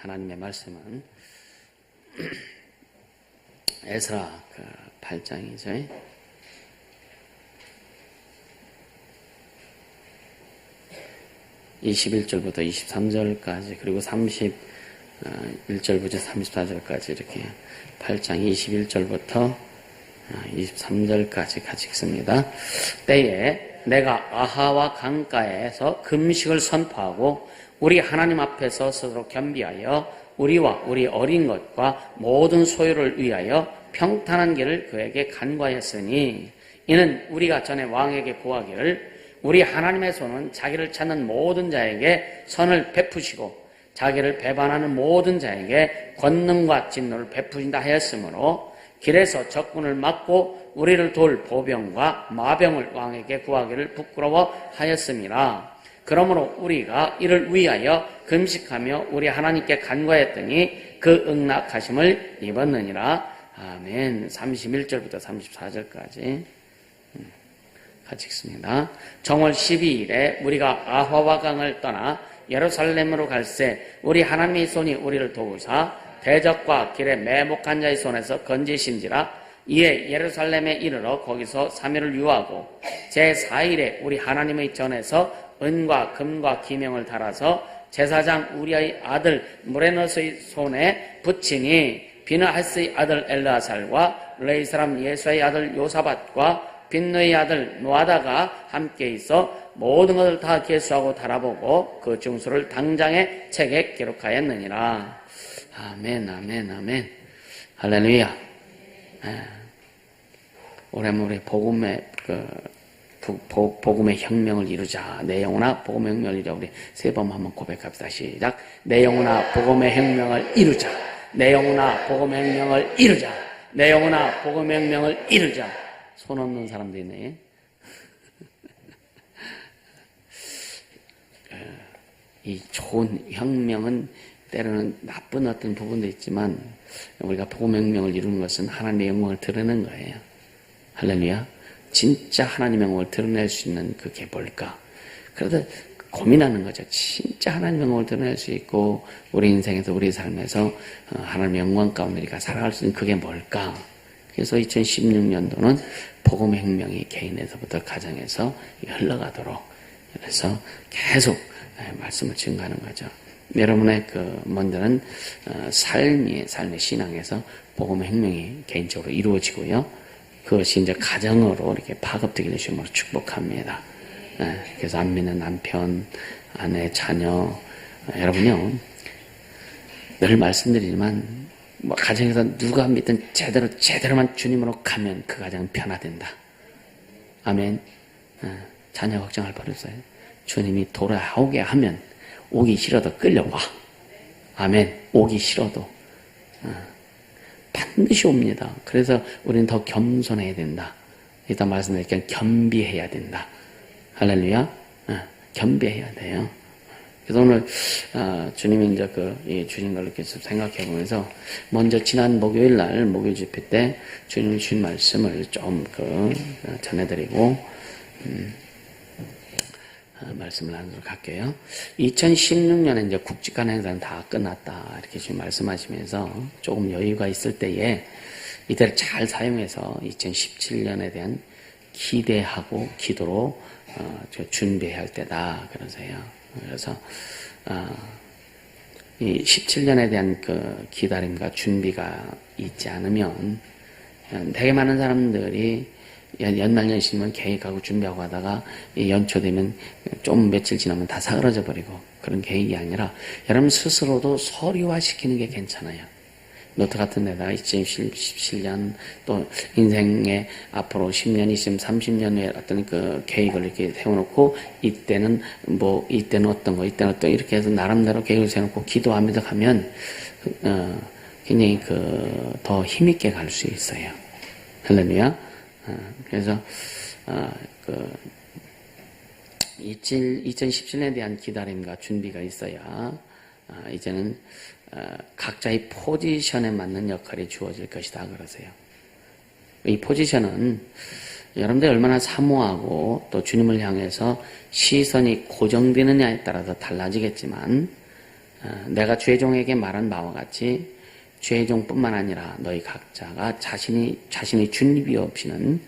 하나님의 말씀은 에스라 8장이죠. 21절부터 23절까지 그리고 31절부터 34절까지 이렇게 8장 21절부터 23절까지 같이 읽습니다. 때에 내가 아하와 강가에서 금식을 선포하고 우리 하나님 앞에서 스스로 겸비하여 우리와 우리 어린 것과 모든 소유를 위하여 평탄한 길을 그에게 간구하였으니 이는 우리가 전에 왕에게 구하기를 우리 하나님의 손은 자기를 찾는 모든 자에게 선을 베푸시고 자기를 배반하는 모든 자에게 권능과 진노를 베푸신다 하였으므로 길에서 적군을 막고 우리를 도울 보병과 마병을 왕에게 구하기를 부끄러워하였음이라. 그러므로 우리가 이를 위하여 금식하며 우리 하나님께 간구하였더니 그 응낙하심을 입었느니라. 아멘. 31절부터 34절까지 같이 읽습니다. 정월 12일에 우리가 아화와 강을 떠나 예루살렘으로 갈새 우리 하나님의 손이 우리를 도우사 대적과 길에 매복한 자의 손에서 건지신지라. 이에 예루살렘에 이르러 거기서 3일을 유하고 제4일에 우리 하나님의 전에서 은과 금과 기명을 달아서 제사장 우리의 아들 무레노스의 손에 붙이니 비느하스의 아들 엘르아살과 레이 사람 예수의 아들 요사밧과 빈느의 아들 노아다가 함께 있어 모든 것을 다 계수하고 달아보고 그 증수를 당장의 책에 기록하였느니라. 아멘, 아멘, 아멘. 할렐루야. 오랜만에 우리 복음의 혁명을 이루자. 내 영혼아 복음의 혁명을 이루자. 우리 세 번 한번 고백합시다. 시작. 내 영혼아 복음의 혁명을 이루자. 내 영혼아 복음의 혁명을 이루자. 내 영혼아 복음의 혁명을 이루자. 손 없는 사람도 있네. 이 좋은 혁명은 때로는 나쁜 어떤 부분도 있지만 우리가 복음혁명을 이루는 것은 하나님의 영광을 드러내는 거예요. 할렐루야. 진짜 하나님의 영광을 드러낼 수 있는 그게 뭘까? 그래도 고민하는 거죠. 진짜 하나님의 영광을 드러낼 수 있고 우리 인생에서 우리 삶에서 하나님의 영광 가운데 우리가 살아갈 수 있는 그게 뭘까? 그래서 2016년도는 복음의 혁명이 개인에서부터 가정에서 흘러가도록 그래서 계속 말씀을 증거하는 거죠. 여러분의 먼저는 삶의 신앙에서 복음의 혁명이 개인적으로 이루어지고요. 그것이 이제 가정으로 이렇게 파급되기를 주님으로 축복합니다. 그래서 안 믿는 남편, 아내, 자녀, 여러분요. 늘 말씀드리지만 가정에서 누가 믿든 제대로만 주님으로 가면 그 가정은 변화된다. 아멘. 자녀 걱정할 필요 없어요. 주님이 돌아오게 하면 오기 싫어도 끌려와. 아멘. 오기 싫어도 반드시 옵니다. 그래서 우리는 더 겸손해야 된다. 이따 말씀드릴게요. 겸비해야 된다. 할렐루야. 겸비해야 돼요. 그래서 오늘 주님이 이제 주신 걸 이렇게 생각해 보면서 먼저 지난 목요일 날 목요일 집회 때 주님이 주신 말씀을 좀 전해드리고 말씀을 나누도록 할게요. 2016년에 이제 국직관 행사는 다 끝났다 이렇게 지금 말씀하시면서 조금 여유가 있을 때에 이때를 잘 사용해서 2017년에 대한 기대하고 기도로 준비해야 할 때다 그러세요. 그래서 이 17년에 대한 기다림과 준비가 있지 않으면 되게 많은 사람들이 연말연시면 계획하고 준비하고 하다가 연초되면 좀 며칠 지나면 다 사그러져 버리고 그런 계획이 아니라 여러분 스스로도 서류화시키는 게 괜찮아요. 노트 같은 데다가 2017년 또 인생의 앞으로 10년 있으면 30년의 어떤 계획을 이렇게 세워놓고 이때는 어떤 거 이때는 어떤 이렇게 해서 나름대로 계획을 세워놓고 기도하면서 가면 굉장히 더 힘있게 갈 수 있어요. 할렐루야. 그래서 2017년에 대한 기다림과 준비가 있어야 이제는 각자의 포지션에 맞는 역할이 주어질 것이다 그러세요. 이 포지션은 여러분들이 얼마나 사모하고 또 주님을 향해서 시선이 고정되느냐에 따라서 달라지겠지만 내가 죄종에게 말한 바와 같이 죄종뿐만 아니라 너희 각자가 자신이 준비 없이는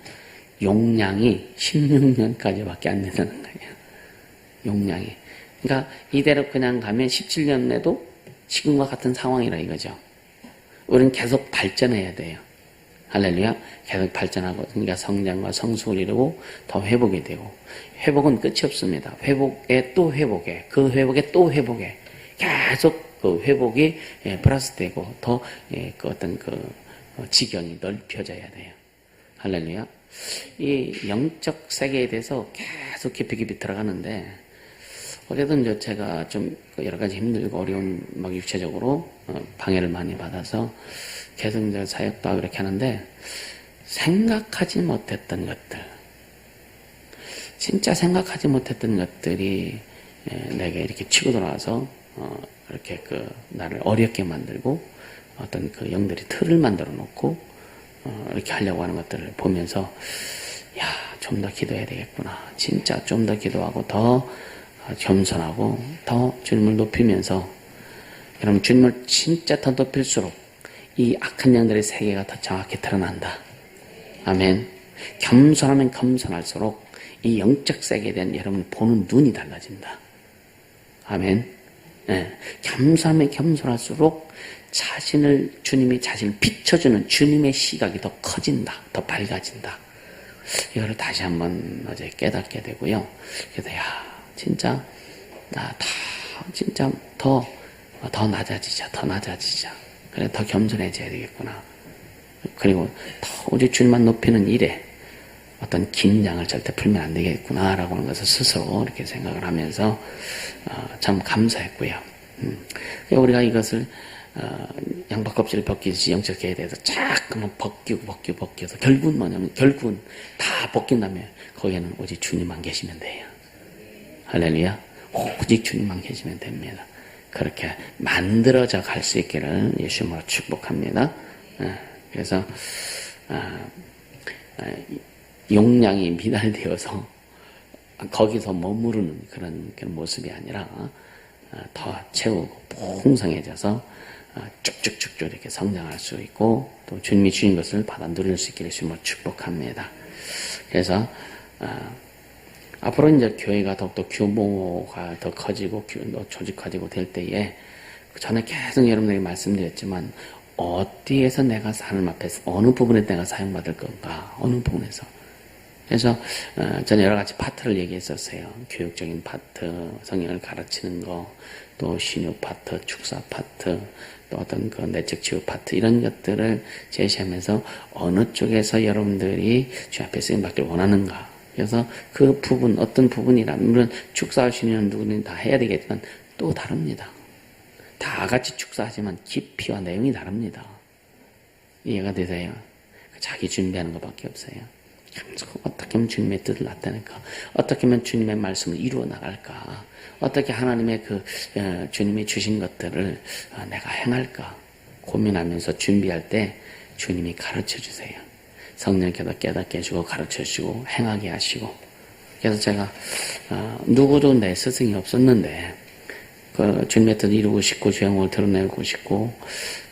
용량이 16년까지밖에 안 된다는 거예요. 용량이. 그러니까 이대로 그냥 가면 17년 내도 지금과 같은 상황이라 이거죠. 우리는 계속 발전해야 돼요. 할렐루야. 계속 발전하고, 그러니까 성장과 성숙을 이루고 더 회복이 되고, 회복은 끝이 없습니다. 회복에 또 회복에, 그 회복에 또 회복에, 계속 그 회복이 플러스 되고, 더 그 어떤 지경이 넓혀져야 돼요. 할렐루야. 이 영적 세계에 대해서 계속 깊이 들어가는데, 어제도 제가 좀 여러 가지 힘들고 어려운 막 육체적으로 방해를 많이 받아서 계속 이제 사역도 하고 이렇게 하는데, 생각하지 못했던 것들, 진짜 생각하지 못했던 것들이 내게 이렇게 치고 들어와서 이렇게 나를 어렵게 만들고 어떤 영들이 틀을 만들어 놓고 이렇게 하려고 하는 것들을 보면서, 야, 좀 더 기도해야 되겠구나. 진짜 좀 더 기도하고 더 겸손하고 더 주님을 높이면서, 여러분 주님을 진짜 더 높일수록 이 악한 영들의 세계가 더 정확히 드러난다. 아멘. 겸손하면 겸손할수록 이 영적 세계에 대한 여러분 보는 눈이 달라진다. 아멘. 네. 겸손하면 겸손할수록 주님이 자신을 비춰주는 주님의 시각이 더 커진다. 더 밝아진다. 이거를 다시 한번 어제 깨닫게 되고요. 그래서 진짜 진짜 더 낮아지자. 그래, 더 겸손해져야 되겠구나. 그리고 더 우리 주님만 높이는 일에 어떤 긴장을 절대 풀면 안 되겠구나라고 하는 것을 스스로 이렇게 생각을 하면서 참 감사했고요. 우리가 이것을 양파 껍질을 벗기듯이 영적 세계에 대해서 자꾸만 벗겨서 결국은 다 벗긴 다음에 거기에는 오직 주님만 계시면 돼요. 할렐루야. 오직 주님만 계시면 됩니다. 그렇게 만들어져 갈 수 있기를 예수님으로 축복합니다. 그래서 용량이 미달되어서 거기서 머무르는 그런 모습이 아니라 더 채우고 풍성해져서 쭉쭉쭉 이렇게 성장할 수 있고, 또 주님이 주신 것을 받아 누릴 수 있기를 주님으로 축복합니다. 그래서 앞으로 이제 교회가 더욱더 규모가 더 커지고 조직화되고 될 때에, 전에 계속 여러분에게 말씀드렸지만, 어디에서 내가 하나님 앞에서 어느 부분에 내가 사용받을 건가, 어느 부분에서. 그래서 저는 여러 가지 파트를 얘기했었어요. 교육적인 파트, 성경을 가르치는 거, 또 신유 파트, 축사 파트, 또 어떤 내적 치유 파트, 이런 것들을 제시하면서 어느 쪽에서 여러분들이 주 앞에 쓰임받기를 원하는가. 그래서 그 부분, 어떤 부분이라면, 물론 축사할 수 있는 누구는 다 해야 되겠지만 또 다릅니다. 다 같이 축사하지만 깊이와 내용이 다릅니다. 이해가 되세요? 자기 준비하는 것밖에 없어요. 어떻게 하면 주님의 뜻을 나타낼까? 어떻게 하면 주님의 말씀을 이루어 나갈까? 어떻게 하나님의 주님이 주신 것들을 내가 행할까? 고민하면서 준비할 때 주님이 가르쳐 주세요. 성령께서 깨닫게 해주고 가르쳐 주시고 행하게 하시고. 그래서 제가 누구도 내 스승이 없었는데 주님의 뜻을 이루고 싶고 주영을 드러내고 싶고,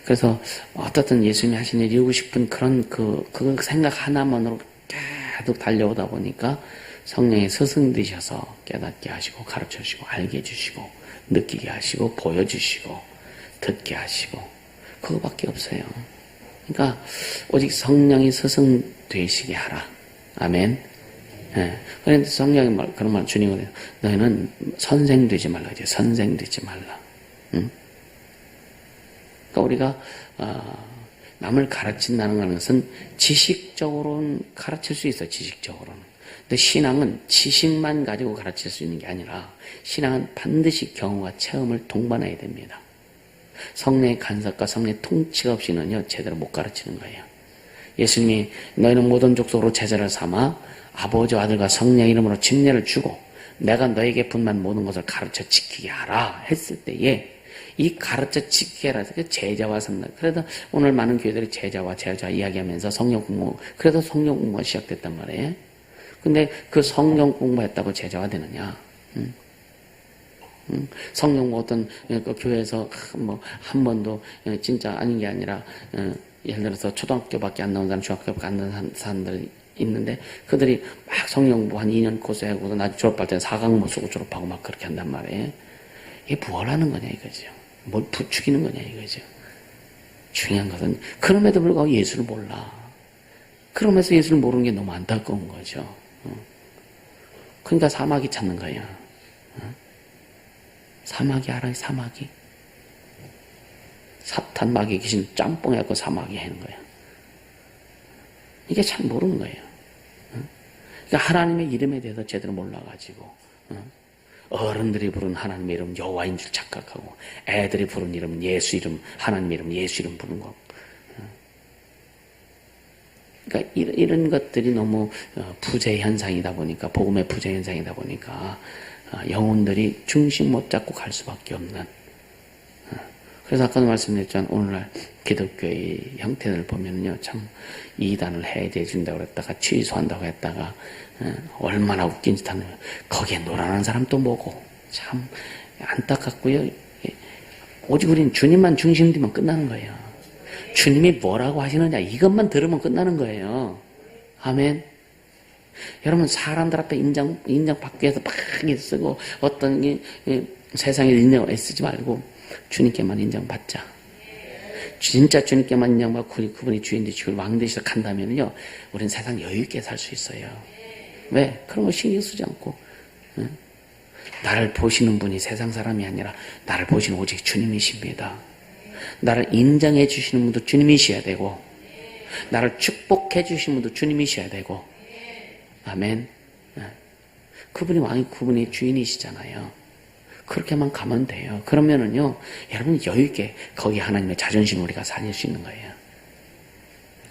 그래서 어떻든 예수님이 하신 일 이루고 싶은 그런 그 생각 하나만으로 계속 달려오다 보니까 성령의 스승 되셔서 깨닫게 하시고 가르쳐 주시고 알게 해주시고 느끼게 하시고 보여주시고 듣게 하시고, 그거밖에 없어요. 그러니까 오직 성령이 스승 되시게 하라. 아멘. 예. 그런데 성령이 그런 말 주님은 해요. 너희는 선생 되지 말라. 이제 선생 되지 말라. 응? 그러니까 우리가 남을 가르친다는 것은 지식적으로는 가르칠 수 있어. 지식적으로는. 근데 신앙은 지식만 가지고 가르칠 수 있는 게 아니라, 신앙은 반드시 경험과 체험을 동반해야 됩니다. 성령의 간섭과 성령의 통치가 없이는요 제대로 못 가르치는 거예요. 예수님이 너희는 모든 족속으로 제자를 삼아 아버지와 아들과 성령의 이름으로 침례를 주고 내가 너에게 분만 모든 것을 가르쳐 지키게 하라 했을 때에, 이 가르쳐 지키게 하라, 제자와 삼나. 그래도 오늘 많은 교회들이 제자 이야기하면서 성령 공부, 그래도 성령 공부가 시작됐단 말이에요. 근데 그 성령 공부했다고 제자가 되느냐? 성경 어떤 그 교회에서 뭐 한 번도 진짜 아닌 게 아니라 예를 들어서 초등학교밖에 안 나온 사람, 중학교밖에 안 나온 사람들이 있는데 그들이 막 성경 공부 한 2년 코스 하고서 나중에 졸업할 때는 4강못 쓰고 졸업하고 막 그렇게 한단 말이에요. 이게 뭘 하는 거냐 이거죠. 뭘 부추기는 거냐 이거죠. 중요한 것은 그럼에도 불구하고 예수를 몰라. 그러면서 예수를 모르는 게 너무 안타까운 거죠. 그러니까 사마귀 찾는 거야. 사마귀 알아요? 사마귀. 사탄 마귀 귀신 짬뽕 해갖고 사마귀 하는 거야. 이게 잘 모르는 거예요. 그러니까 하나님의 이름에 대해서 제대로 몰라가지고 어른들이 부른 하나님의 이름 여호와인 줄 착각하고 애들이 부른 이름은 예수 이름, 하나님의 이름 예수 이름 부른 거. 그러니까 이런 것들이 너무 부재 현상이다 보니까 복음의 부재 현상이다 보니까 영혼들이 중심 못 잡고 갈 수밖에 없는. 그래서 아까도 말씀드렸지만 오늘날 기독교의 형태를 보면요 참 이단을 해제해 준다고 그랬다가 취소한다고 했다가 얼마나 웃긴 짓 하는 거예요. 거기에 놀아나는 사람도 뭐고 참 안타깝고요. 오직 우리는 주님만 중심되면 끝나는 거예요. 주님이 뭐라고 하시느냐 이것만 들으면 끝나는 거예요. 아멘. 여러분 사람들 앞에 인정 받기 위해서 막 쓰고 어떤 세상에 인정을 쓰지 말고 주님께만 인정받자. 진짜 주님께만 인정받고 그분이 주인 되시고 왕 되시러 간다면요 우리는 세상 여유있게 살 수 있어요. 왜? 그런 거 신경 쓰지 않고 나를 보시는 분이 세상 사람이 아니라 나를 보시는 오직 주님이십니다. 나를 인정해 주시는 분도 주님이셔야 되고 나를 축복해 주시는 분도 주님이셔야 되고 아멘. 그분이 왕이 그분이 주인이시잖아요. 그렇게만 가면 돼요. 그러면은요 여러분 여유있게 거기 하나님의 자존심을 우리가 살릴 수 있는 거예요.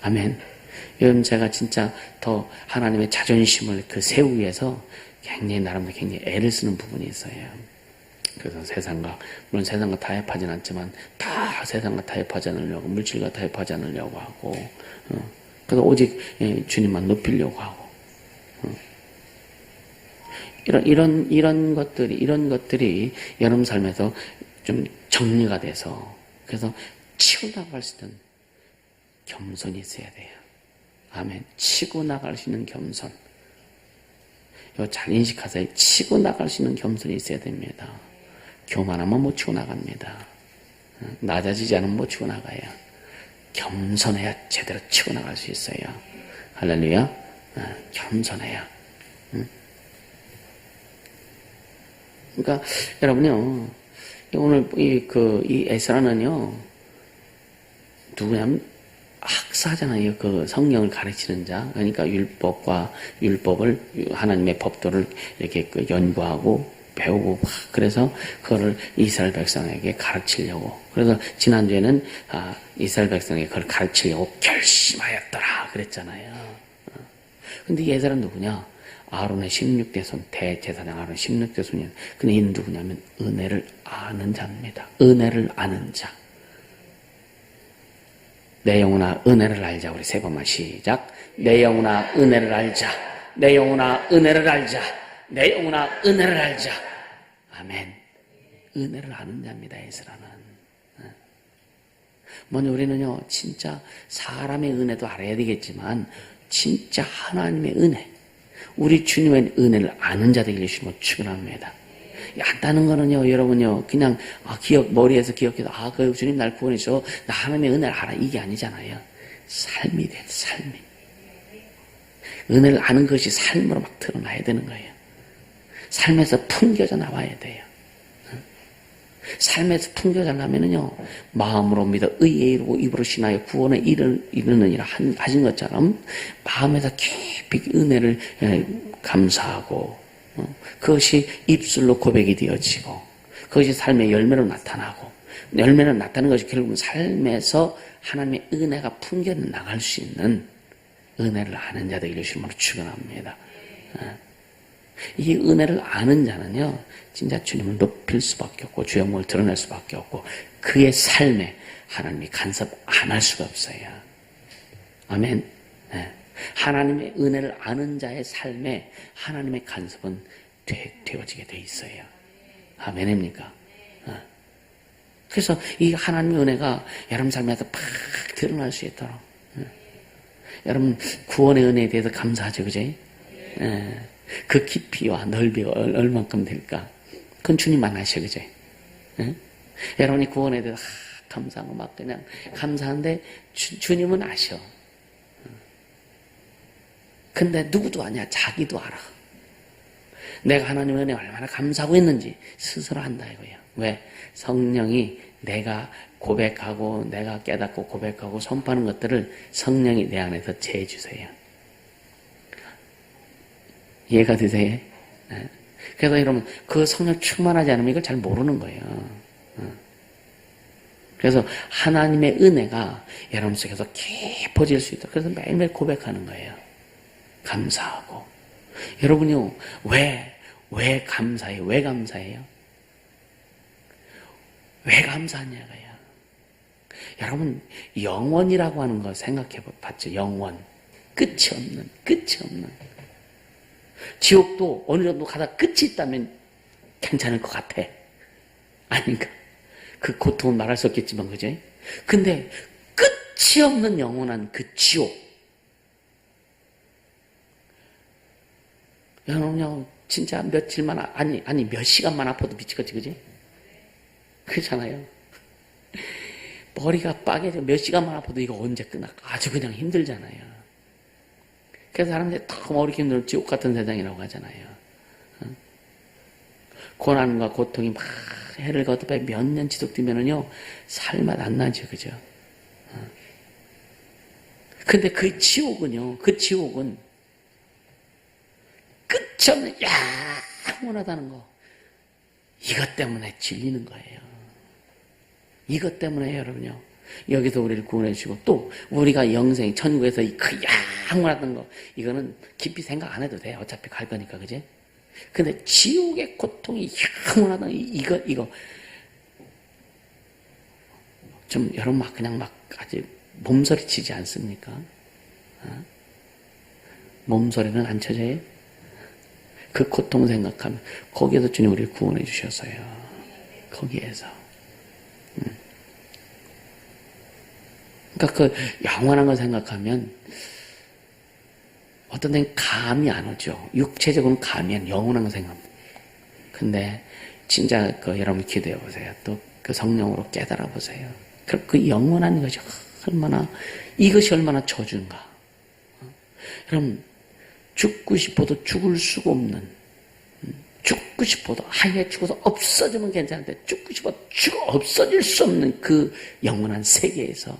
아멘. 여러분 제가 진짜 더 하나님의 자존심을 세우기 위해서 굉장히 나름대로 굉장히 애를 쓰는 부분이 있어요. 그래서 세상과 물론 세상과 타협하진 않지만 다 세상과 타협하지 않으려고 물질과 타협하지 않으려고 하고 그래서 오직 주님만 높이려고 하고 이런 것들이 여러분 삶에서 좀 정리가 돼서 그래서 치고 나갈 수 있는 겸손이 있어야 돼요. 아멘. 치고 나갈 수 있는 겸손. 이거 잘 인식하세요. 치고 나갈 수 있는 겸손이 있어야 됩니다. 교만하면 못 치고 나갑니다. 낮아지지 않으면 못 치고 나가요. 겸손해야 제대로 치고 나갈 수 있어요. 할렐루야. 겸손해야. 그러니까 여러분요 오늘 이 에스라는요 누구냐면 학사잖아요. 그 성경을 가르치는 자. 그러니까 율법을 하나님의 법도를 이렇게 연구하고 배우고 그래서 그거를 이스라엘 백성에게 가르치려고. 그래서 지난주에는 이스라엘 백성에게 그걸 가르치려고 결심하였더라 그랬잖아요. 근데 이 에스라는 누구냐? 아론의 16대 손, 대제사장 아론 16대 손이에요. 근데 이는 누구냐면 은혜를 아는 자입니다. 은혜를 아는 자. 내 영혼아 은혜를 알자. 우리 세 번만 시작. 내 영혼아 은혜를 알자. 내 영혼아 은혜를 알자. 내 영혼아 은혜를 알자. 아멘. 은혜를 아는 자입니다. 에스라는. 먼저 우리는요 진짜 사람의 은혜도 알아야 되겠지만 진짜 하나님의 은혜, 우리 주님의 은혜를 아는 자 되기를 주님을 축원합니다. 안다는 거는요, 여러분요, 그냥, 머리에서 기억해도, 그 주님 날 구원해줘. 나 하나님의 은혜를 알아. 이게 아니잖아요. 삶이 돼, 삶이. 은혜를 아는 것이 삶으로 막 드러나야 되는 거예요. 삶에서 풍겨져 나와야 돼요. 삶에서 풍겨져 나면은요, 마음으로 믿어 의에 이르고 입으로 신하여 구원에 이르느니라 하신 것처럼, 마음에서 깊이 은혜를 감사하고, 그것이 입술로 고백이 되어지고 그것이 삶의 열매로 나타나고 열매로 나타나는 것이 결국은 삶에서 하나님의 은혜가 풍겨 나갈 수 있는 은혜를 아는 자 되기를 주님으로 축원합니다. 이 은혜를 아는 자는요 진짜 주님을 높일 수밖에 없고 주의 영광을 드러낼 수밖에 없고 그의 삶에 하나님이 간섭 안 할 수가 없어요. 아멘. 하나님의 은혜를 아는 자의 삶에 하나님의 간섭은 되어지게 돼 있어요. 아멘입니까? 그래서 이 하나님의 은혜가 여러분 삶에서 팍 드러날 수 있도록. 여러분 구원의 은혜에 대해서 감사하죠, 그지? 그 깊이와 넓이가 얼만큼 될까? 그건 주님만 아셔, 그지? 여러분이 구원에 대해서 감사하고 막 그냥 감사한데 주님은 아셔. 근데 누구도 아냐? 자기도 알아. 내가 하나님의 은혜에 얼마나 감사하고 있는지 스스로 한다 이거예요. 왜? 성령이 내가 고백하고 내가 깨닫고 고백하고 선포하는 것들을 성령이 내 안에서 제해주세요. 이해가 되세요? 그래서 여러분 그 성령 충만하지 않으면 이걸 잘 모르는 거예요. 그래서 하나님의 은혜가 여러분 속에서 깊어질 수 있도록 그래서 매일매일 고백하는 거예요. 감사하고. 여러분요, 왜 감사해요? 왜 감사해요? 왜 감사하냐고요? 여러분, 영원이라고 하는 거 생각해 봤죠? 영원. 끝이 없는. 지옥도 어느 정도 가다 끝이 있다면 괜찮을 것 같아. 아닌가? 그 고통은 말할 수 없겠지만, 그죠? 근데 끝이 없는 영원한 그 지옥. 여러분요, 진짜 며칠만, 아니, 몇 시간만 아파도 미치겠지, 그지? 그렇잖아요. 머리가 빠개져 몇 시간만 아파도 이거 언제 끝나? 아주 그냥 힘들잖아요. 그래서 사람들이 너무 어렵게 힘들면 지옥 같은 세상이라고 하잖아요. 고난과 고통이 막 해를 거듭해 몇 년 지속되면은요, 살맛 안 나죠, 그죠? 근데 그 지옥은 끝이 없는 영원하다는 거. 이것 때문에 질리는 거예요. 이것 때문에 여러분요. 여기서 우리를 구원해 주시고 또 우리가 영생 천국에서 그 영원하다는 거 이거는 깊이 생각 안 해도 돼. 어차피 갈 거니까 그지? 근데 지옥의 고통이 영원하다는 이거 좀 여러분 막 그냥 막 아주 몸서리 치지 않습니까? 몸소리는 안 쳐져요? 그 고통 생각하면 거기에서 주님 우리를 구원해 주셨어요. 거기에서. 그러니까 그 영원한 걸 생각하면 어떤 데는 감이 안 오죠. 육체적으로는 감이 안 영원한 걸 생각합니다. 근데 진짜 그 여러분 기도해 보세요. 또 그 성령으로 깨달아 보세요. 그 영원한 것이 이것이 얼마나 저주인가. 여러분 죽고 싶어도 죽을 수가 없는, 죽고 싶어도 아예 죽어서 없어지면 괜찮은데 죽고 싶어도 없어질 수 없는 그 영원한 세계에서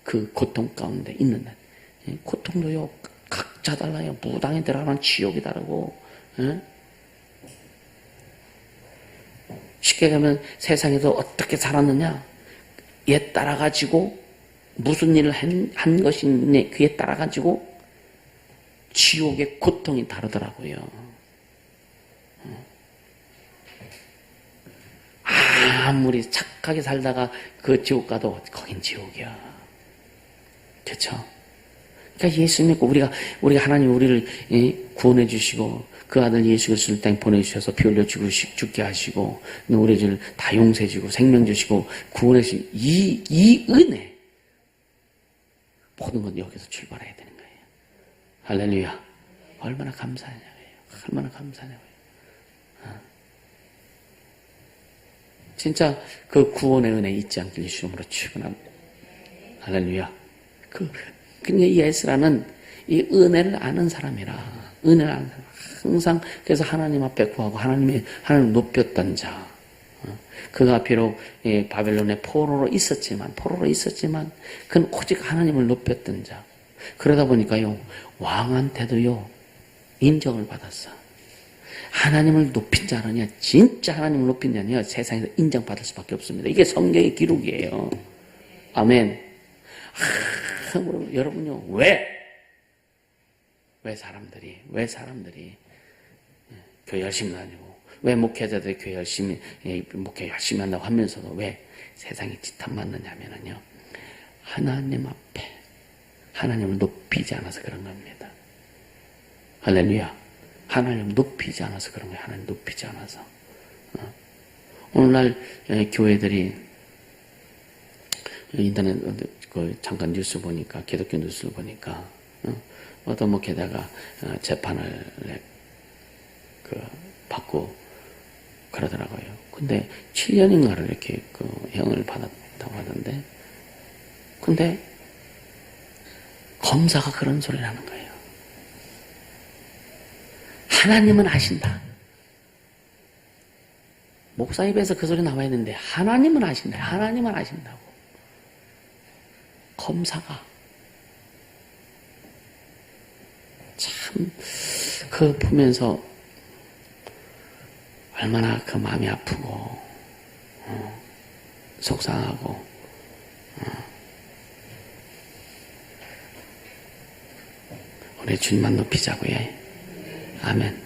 그 고통 가운데 있는 고통도요 각자 달라요. 무당에 들어가면 지옥이 다르고, 쉽게 가면 세상에서 어떻게 살았느냐 얘 따라가지고 무슨 일을 한 것이니 그에 따라가지고 지옥의 고통이 다르더라고요. 아무리 착하게 살다가 그 지옥 가도 거긴 지옥이야. 그렇죠? 그러니까 예수 믿고 우리가 하나님 우리를 구원해 주시고 그 아들 예수 그리스도를 땅에 보내주셔서 피 흘려 죽게 하시고 우리를 다 용서해 주고 생명 주시고 구원해 주신 이 은혜 모든 건 여기서 출발해야 되는 거예요. 할렐루야. 얼마나 감사하냐고요. 얼마나 감사하냐고요. 진짜 그 구원의 은혜 잊지 않길 주님으로 축원합니다. 할렐루야. 그러니까 이 에스라는 이 은혜를 아는 사람이라. 은혜를 아는 사람. 항상 그래서 하나님 앞에 구하고 하나님 높였던 자. 그가 비록 바벨론의 포로로 있었지만 그는 오직 하나님을 높였던 자. 그러다 보니까요 왕한테도요 인정을 받았어. 하나님을 높인 자는요 진짜 하나님을 높인 자는요 세상에서 인정받을 수밖에 없습니다. 이게 성경의 기록이에요. 아멘. 여러분요 왜 사람들이 교회 열심히 다니고 왜 목회자들이 교회 목회 열심히 한다고 하면서도 왜 세상에 지탄 맞느냐면요 하나님 앞에 하나님을 높이지 않아서 그런 겁니다. 할렐루야. 하나님을 높이지 않아서 그런 거예요. 하나님 높이지 않아서. 오늘날 교회들이 인터넷 잠깐 뉴스 보니까, 기독교 뉴스를 보니까 어떤 목회자가 재판을 받고 그러더라고요. 근데 7년인가를 이렇게 형을 받았다고 하던데, 근데 검사가 그런 소리를 하는 거예요. 하나님은 아신다. 목사 입에서 그 소리 나와야 되는데 하나님은 아신다. 하나님은 아신다고. 검사가 참 보면서 얼마나 마음이 아프고 속상하고 우리 주님만 높이자고요. 아멘.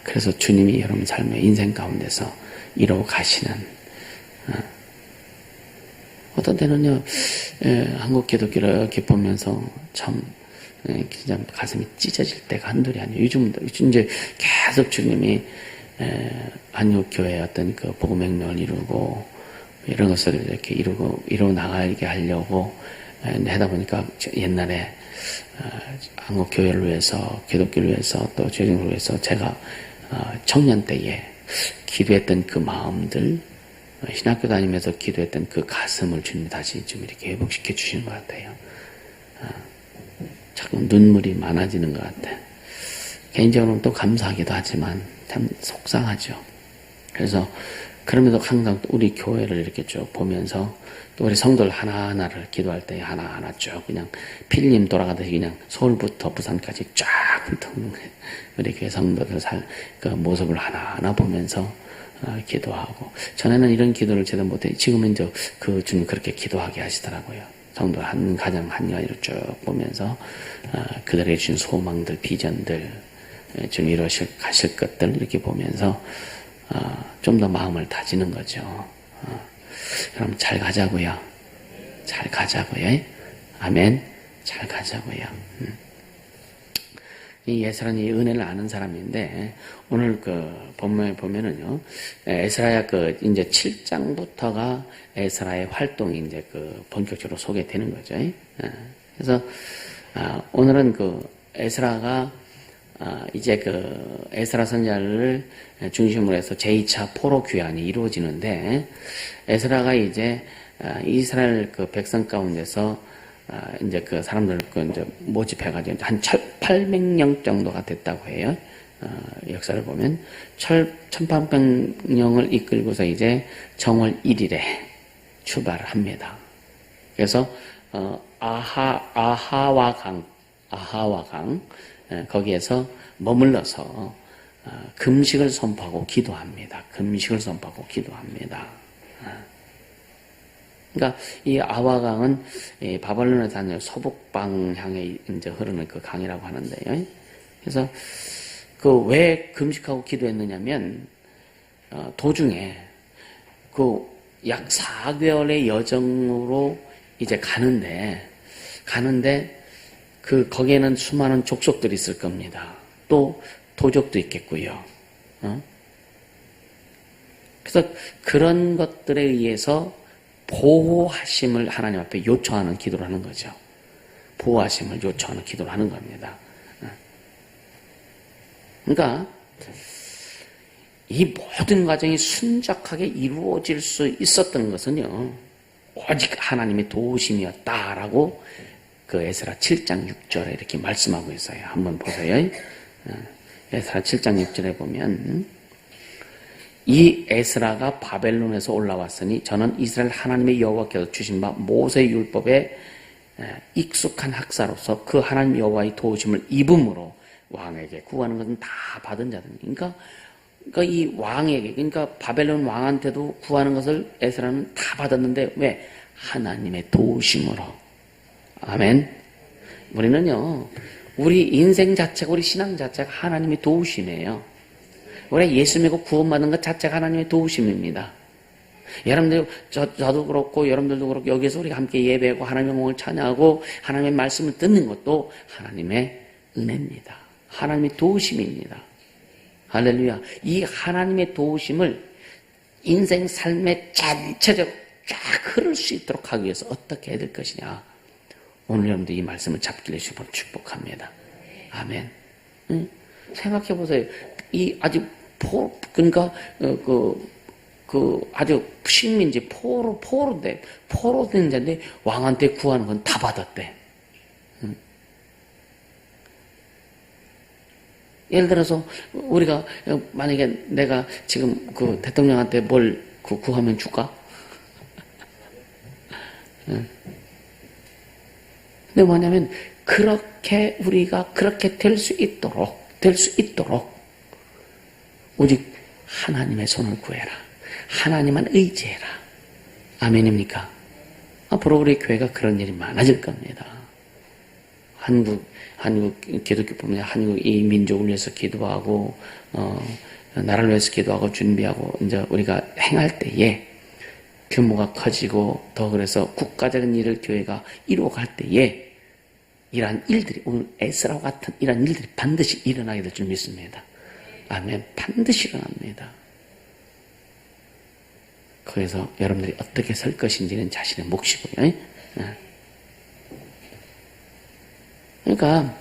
그래서 주님이 여러분 삶의 인생 가운데서 이루어 가시는, 어떤 때는요, 한국 기독교를 이렇게 보면서 참, 진짜 가슴이 찢어질 때가 한둘이 아니에요. 요즘 이제 계속 주님이, 한국교회의 어떤 복음의 혁명을 이루고, 이런 것을 이렇게 이루어 나가게 하려고 하다 보니까 옛날에 한국교회를 위해서, 기독교를 위해서, 또 죄인을 위해서 제가 청년 때에 기도했던 그 마음들, 신학교 다니면서 기도했던 그 가슴을 주님이 다시 좀 이렇게 회복시켜 주시는 것 같아요. 자꾸 눈물이 많아지는 것 같아요. 개인적으로는 또 감사하기도 하지만 참 속상하죠. 그래서 그러면서 항상 우리 교회를 이렇게 쭉 보면서 또 우리 성도들 하나하나를 기도할 때 하나하나 쭉 그냥 필름 돌아가듯이 그냥 서울부터 부산까지 쫙 훑어보는 거예요. 우리 교회 성도들 그 모습을 하나하나 보면서 기도하고, 전에는 이런 기도를 제대로 못해, 지금은 이제 그 주님 그렇게 기도하게 하시더라고요. 성도 한 가정 한 가지로 쭉 보면서 그들에게 주신 소망들, 비전들, 좀 가실 것들 이렇게 보면서 좀 더 마음을 다지는 거죠. 그럼 잘 가자고요. 잘 가자고요. 아멘. 잘 가자고요. 이 에스라는 이 은혜를 아는 사람인데, 오늘 본문에 보면은요, 에스라야 이제 7장부터가 에스라의 활동이 이제 본격적으로 소개되는 거죠. 그래서, 오늘은 에스라가, 이제 에스라 선지자를 중심으로 해서 제2차 포로 귀환이 이루어지는데, 에스라가 이제 이스라엘 백성 가운데서 이제 사람들 이제 모집해가지고 한 1,800명 정도가 됐다고 해요. 역사를 보면 1,800명을 이끌고서 이제 정월 1일에 출발을 합니다. 그래서 아하와 강 거기에서 머물러서 금식을 선포하고 기도합니다. 금식을 선포하고 기도합니다. 그러니까 이 아와강은 바벨론에서 한 서북 방향에 이제 흐르는 그 강이라고 하는데요. 그래서 왜 금식하고 기도했느냐면, 도중에 약 4개월의 여정으로 이제 가는데 거기에는 수많은 족속들이 있을 겁니다. 또 도적도 있겠고요. 그래서 그런 것들에 의해서 보호하심을 하나님 앞에 요청하는 기도를 하는 거죠. 보호하심을 요청하는 기도를 하는 겁니다. 그러니까 이 모든 과정이 순적하게 이루어질 수 있었던 것은요, 오직 하나님의 도우심이었다라고 에스라 7장 6절에 이렇게 말씀하고 있어요. 한번 보세요. 에스라 7장 6절에 보면, 이 에스라가 바벨론에서 올라왔으니 저는 이스라엘 하나님의 여호와께서 주신 바 모세 율법에 익숙한 학사로서 그 하나님 여호와의 도우심을 입음으로 왕에게 구하는 것은 다 받은 자들이. 그러니까 이 왕에게, 그러니까 바벨론 왕한테도 구하는 것을 에스라는 다 받았는데 왜? 하나님의 도우심으로. 아멘. 우리는요, 우리 인생 자체가, 우리 신앙 자체가 하나님의 도우심이에요. 우리가 예수 믿고 구원받는 것 자체가 하나님의 도우심입니다. 여러분들, 저도 그렇고 여러분들도 그렇고 여기서 우리가 함께 예배하고 하나님의 몸을 찬양하고 하나님의 말씀을 듣는 것도 하나님의 은혜입니다. 하나님의 도우심입니다. 할렐루야. 이 하나님의 도우심을 인생 삶의 전체적으로 쫙 흐를 수 있도록 하기 위해서 어떻게 해야 될 것이냐. 오늘 여러분들 이 말씀을 잡기를 주님으로 축복합니다. 아멘. 응? 생각해 보세요. 이 아주 그러니까 아주 식민지 포로된 자인데 왕한테 구하는 건 다 받았대. 응? 예를 들어서 우리가 만약에 내가 지금 그 대통령한테 뭘 구하면 줄까? 응? 근데 뭐냐면 그렇게 우리가 그렇게 될 수 있도록 오직 하나님의 손을 구해라. 하나님만 의지해라. 아멘입니까? 앞으로 우리 교회가 그런 일이 많아질 겁니다. 한국 기독교뿐만 아니라 한국 이 민족을 위해서 기도하고 나라를 위해서 기도하고 준비하고 이제 우리가 행할 때에 규모가 커지고 더 그래서 국가적인 일을 교회가 이루어갈 때에 이러한 일들이 오늘 에스라와 같은 이러한 일들이 반드시 일어나게 될 줄 믿습니다. 아멘. 반드시 일어납니다. 그래서 여러분들이 어떻게 설 것인지는 자신의 몫이고요. 그러니까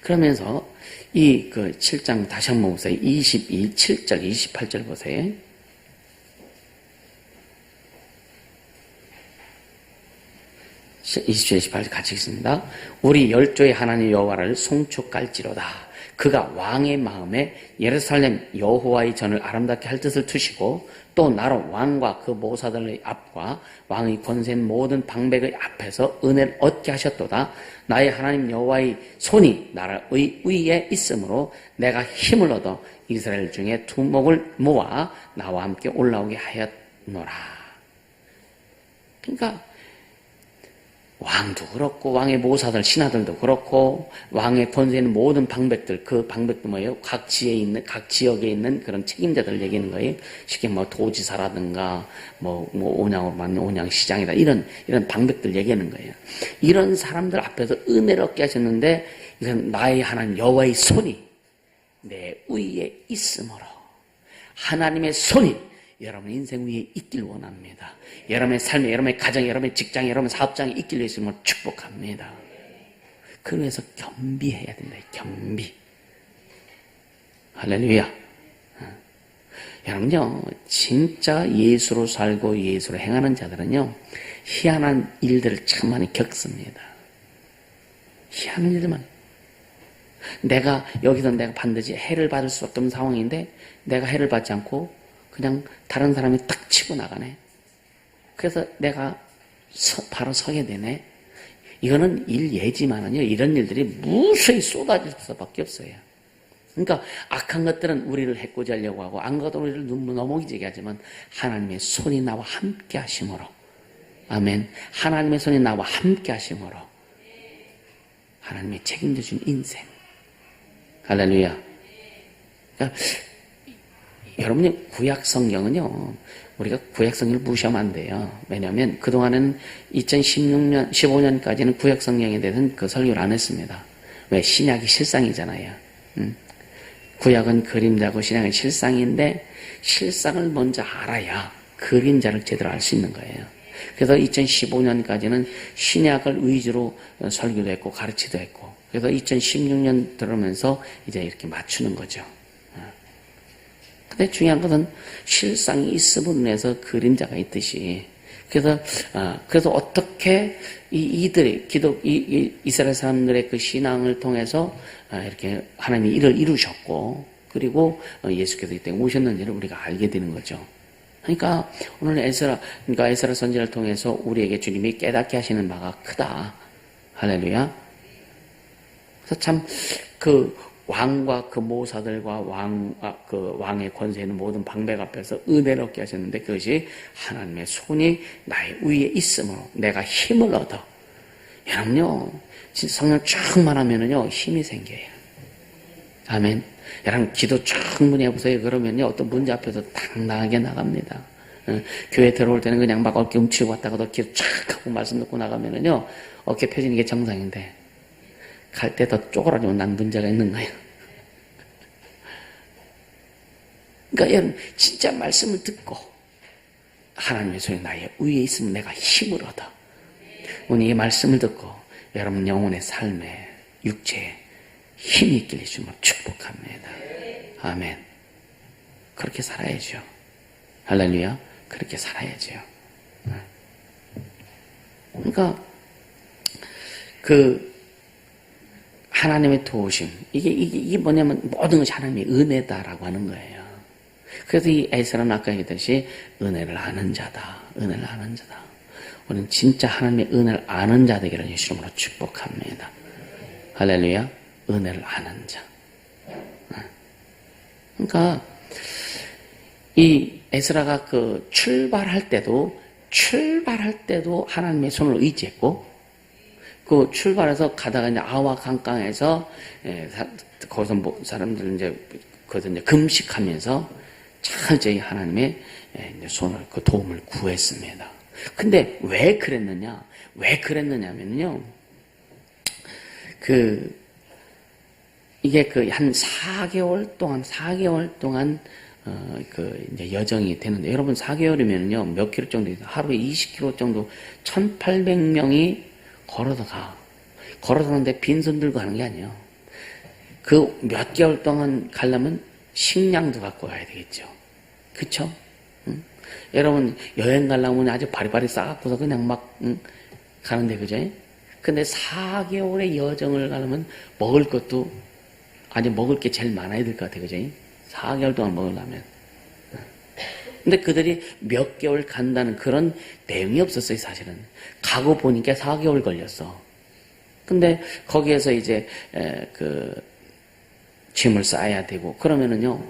그러면서 이 7장 다시 한번 보세요. 7절 28절 보세요. (27, 28) 같이 읽습니다. 우리 열조의 하나님 여호와를 송축할지로다. 그가 왕의 마음에 예루살렘 여호와의 전을 아름답게 할 뜻을 두시고 또 나로 왕과 그 모사들의 앞과 왕의 권세인 모든 방백의 앞에서 은혜를 얻게 하셨도다. 나의 하나님 여호와의 손이 나라의 위에 있으므로 내가 힘을 얻어 이스라엘 중에 두목을 모아 나와 함께 올라오게 하였노라. 그러니까 왕도 그렇고 왕의 모사들 신하들도 그렇고 왕의 권세에 있는 모든 방백들, 그 방백도 뭐예요? 각 지역에 있는 그런 책임자들 얘기하는 거예요. 쉽게 도지사라든가 온양으로 만든 온양시장이다 이런 방백들 얘기하는 거예요. 이런 사람들 앞에서 은혜를 얻게 하셨는데 이건 나의 하나님 여호와의 손이 내 위에 있으므로 하나님의 손이 여러분 인생 위에 있길 원합니다. 여러분의 삶에, 여러분의 가정에, 여러분의 직장에, 여러분의 사업장에 있길 위해서 축복합니다. 그래서 겸비해야 된다. 겸비. 할렐루야. 여러분요, 진짜 예수로 살고 예수로 행하는 자들은요, 희한한 일들을 참 많이 겪습니다. 희한한 일들만. 여기서 내가 반드시 해를 받을 수 없던 상황인데, 내가 해를 받지 않고, 그냥 다른 사람이 딱 치고 나가네. 그래서 내가 바로 서게 되네. 이거는 예지만은요, 이런 일들이 무수히 쏟아질 수밖에 없어요. 그러니까 악한 것들은 우리를 해코지 하려고 하고 악한 것들은 우리를 넘어지게 하지만 하나님의 손이 나와 함께 하심으로, 아멘. 하나님의 손이 나와 함께 하심으로 하나님의 책임져 준 인생. 할렐루야. 그러니까 여러분이 구약 성경은요, 우리가 구약 성경을 무시하면 안 돼요. 왜냐하면 그동안은 2016년, 15년까지는 구약 성경에 대해서는 그 설교를 안 했습니다. 왜? 신약이 실상이잖아요. 구약은 그림자고 신약은 실상인데 실상을 먼저 알아야 그림자를 제대로 알 수 있는 거예요. 그래서 2015년까지는 신약을 위주로 설교도 했고 가르치도 했고, 그래서 2016년 들어오면서 이제 이렇게 맞추는 거죠. 근데 중요한 것은 실상이 있음으로 인해서 그림자가 있듯이, 그래서 어떻게 이들이 이스라엘 사람들의 그 신앙을 통해서 이렇게 하나님이 일을 이루셨고, 그리고 예수께서 이때 오셨는지를 우리가 알게 되는 거죠. 그러니까 오늘 에스라 선지자를 통해서 우리에게 주님이 깨닫게 하시는 바가 크다. 할렐루야. 그래서 참 왕과 그 모사들과 왕의 권세 있는 모든 방백 앞에서 은혜를 얻게 하셨는데, 그것이 하나님의 손이 나의 위에 있으므로 내가 힘을 얻어. 여러분요, 진짜 성령 쫙만 하면은요, 힘이 생겨요. 아멘. 여러분, 기도 충분히 해보세요. 그러면요, 어떤 문제 앞에서 당당하게 나갑니다. 교회 들어올 때는 그냥 막 어깨 움츠리고 왔다가도 기도 쫙 하고 말씀 듣고 나가면은요, 어깨 펴지는 게 정상인데, 갈 때 더 쪼그라지면 난 문제가 있는 거예요. 그러니까 여러분 진짜 말씀을 듣고 하나님의 손이 나의 위에 있으면 내가 힘을 얻어. 오늘 이 말씀을 듣고 여러분 영혼의 삶에 육체에 힘이 있길 주님으로 축복합니다. 아멘. 그렇게 살아야죠. 할렐루야. 그렇게 살아야죠. 그러니까 하나님의 도우심, 이게 뭐냐면 모든 것이 하나님의 은혜다라고 하는 거예요. 그래서 이 에스라는 아까 얘기했듯이 은혜를 아는 자다. 은혜를 아는 자다. 우리는 진짜 하나님의 은혜를 아는 자 되기를 예수님으로 축복합니다. 할렐루야. 은혜를 아는 자. 그러니까 이 에스라가 출발할 때도 하나님의 손을 의지했고, 그 출발해서 가다가 이제 아와 강가에서 거기서 사람들 이제 금식하면서 철저히 하나님의 손을 도움을 구했습니다. 근데 왜 그랬느냐? 왜 그랬느냐면요, 이게 한 4개월 동안 이제 여정이 되는데, 여러분 4개월이면요 몇 킬로 정도 있어요? 하루에 20킬로 정도, 1800명이 걸어서 가는데 빈손 들고 가는 게 아니에요. 그 몇 개월 동안 가려면 식량도 갖고 가야 되겠죠. 그쵸? 응? 여러분 여행 가려면 아주 바리바리 싸갖고서 그냥 막 가는데, 그죠? 근데 4개월의 여정을 가려면 먹을 것도 아주 먹을 게 제일 많아야 될 것 같아요. 그죠? 4개월 동안 먹으려면. 근데 그들이 몇 개월 간다는 그런 내용이 없었어요, 사실은. 가고 보니까 4개월 걸렸어. 근데 거기에서 이제 짐을 싸야 되고, 그러면은요,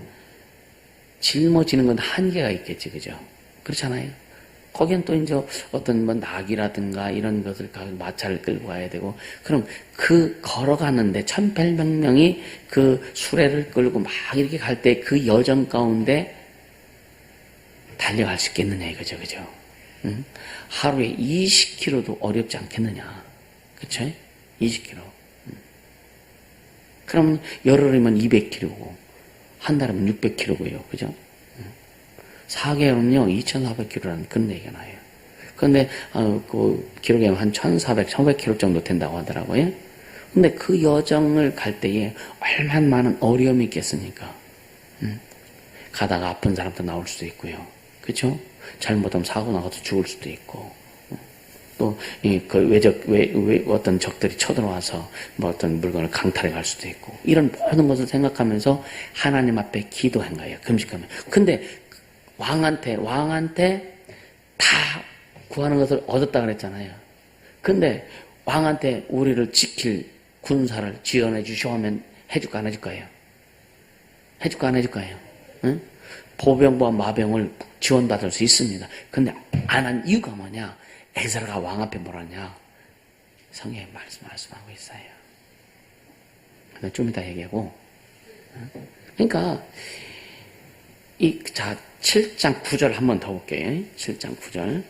짊어지는 건 한계가 있겠지, 그죠? 그렇잖아요. 거기는 또 이제 어떤 낙이라든가 이런 것을 마차를 끌고 가야 되고, 그럼 걸어가는데 1800명이 그 수레를 끌고 막 이렇게 갈 때 그 여정 가운데 달려갈 수 있겠느냐 이거죠, 그죠? 응? 하루에 20km도 어렵지 않겠느냐, 그쵸? 20km. 그러면 열흘이면 200km고, 한 달이면 600km고요, 그죠? 4개월은요, 2,400km라는 그런 얘기가 나요. 그런데, 기록에 한 1,400, 1,500km 정도 된다고 하더라고요. 근데 그 여정을 갈 때에 얼마나 많은 어려움이 있겠습니까? 가다가 아픈 사람도 나올 수도 있고요. 그쵸? 잘못하면 사고 나가서 죽을 수도 있고. 또, 어떤 적들이 쳐들어와서 어떤 물건을 강탈해 갈 수도 있고. 이런 모든 것을 생각하면서 하나님 앞에 기도한 거예요. 금식하면. 근데, 왕한테 다 구하는 것을 얻었다 그랬잖아요. 근데 왕한테 우리를 지킬 군사를 지원해 주시오 하면 해줄까 안 해줄 거예요? 해줄까 안 해줄 거예요? 응? 보병과 마병을 지원받을 수 있습니다. 근데 안 한 이유가 뭐냐? 에스라가 왕 앞에 뭐라냐? 성경에 말씀하고 있어요. 근데 좀 이따 얘기하고. 그러니까 7장 9절 한 번 더 볼게요. 7장 9절.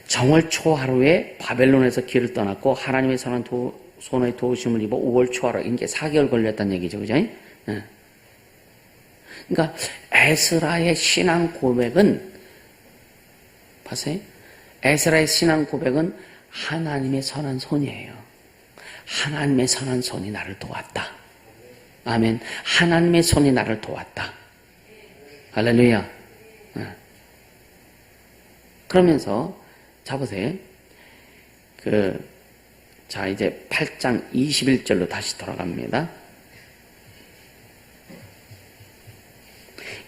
정월 초하루에 바벨론에서 길을 떠났고 하나님의 손의 도우심을 입어 5월 초하루, 이게 4개월 걸렸다는 얘기죠, 그죠? 그러니까 에스라의 신앙 고백은, 봤어요? 에스라의 신앙 고백은 하나님의 선한 손이에요. 하나님의 선한 손이 나를 도왔다. 아멘. 하나님의 손이 나를 도왔다. 할렐루야. 그러면서 자 보세요. 이제 8장 21절로 다시 돌아갑니다.